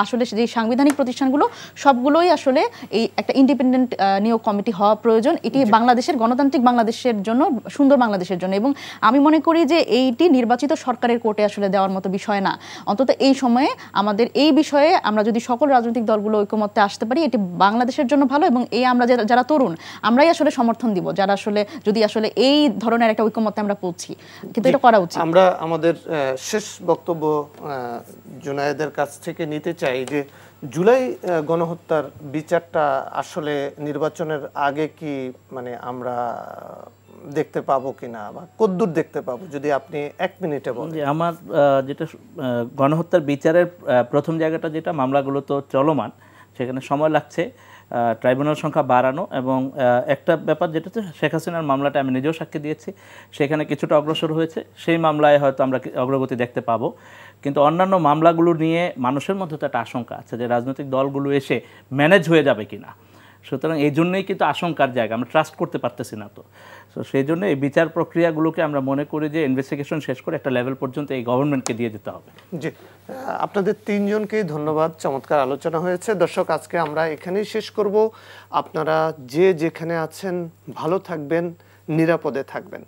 আসলে যে সাংবিধানিক প্রতিষ্ঠানগুলো সবগুলোই আসলে এই একটা ইন্ডিপেন্ডেন্ট নিয়োগ কমিটি হওয়া প্রয়োজন। এটি বাংলাদেশের গণতান্ত্রিক বাংলাদেশের জন্য, সুন্দর বাংলাদেশের জন্য। এবং আমি মনে করি যে এইটি নির্বাচিত সরকারের কোর্টে আসলে দেওয়ার মতো বিষয় না। অন্তত এই সময়ে আমাদের এই বিষয়ে আমরা যদি সকল রাজনৈতিক দলগুলো ঐকমত্যে আসতে পারি, এটি বাংলাদেশের জন্য ভালো। এবং এই আমরা যারা তরুণ, আমরাই আসলে সমর্থন দিব, যারা আসলে যদি আসলে এই ধরনের একটা ঐকমত্যে আমরা পৌঁছি, কিন্তু এটা করা উচিত। আমরা আমাদের শেষ বক্তব্য জুনায়েদের কাছ থেকে নিতে চাই যে জুলাই গণহত্যার বিচারটা আসলে নির্বাচনের আগে কি আমরা দেখতে পাবো কিনা, বা কদ্দূর দেখতে পাবো, যদি আপনি 1 মিনিটে বলেন। আমার যেটা গণহত্যার বিচারের প্রথম জায়গাটা, যেটা মামলাগুলো তো চলমান, সেখানে সময় লাগছে, ট্রাইব্যুনাল সংখ্যা বাড়ানো। এবং একটা ব্যাপার যেটা হচ্ছে, শেখ হাসিনার মামলাটা আমি নিজেও সাক্ষী দিয়েছি, সেখানে কিছুটা অগ্রসর হয়েছে, সেই মামলায় হয়তো আমরা অগ্রগতি দেখতে পাবো। কিন্তু অন্যান্য মামলাগুলো নিয়ে মানুষের মধ্যে তো একটা আশঙ্কা আছে যে রাজনৈতিক দলগুলো এসে ম্যানেজ হয়ে যাবে কিনা। সুতরাং এই জন্যই কিন্তু আশঙ্কার জায়গা, আমরা ট্রাস্ট করতে পারতেছি না। তো সেই জন্য এই বিচার প্রক্রিয়াগুলোকে আমরা মনে করি যে ইনভেস্টিগেশন শেষ করে একটা লেভেল পর্যন্ত এই গভর্নমেন্টকে দিয়ে দিতে হবে। জি, আপনাদের 3 জনকেই ধন্যবাদ, চমৎকার আলোচনা হয়েছে। দর্শক, আজকে আমরা এখানেই শেষ করব। আপনারা যে যেখানে আছেন ভালো থাকবেন, নিরাপদে থাকবেন।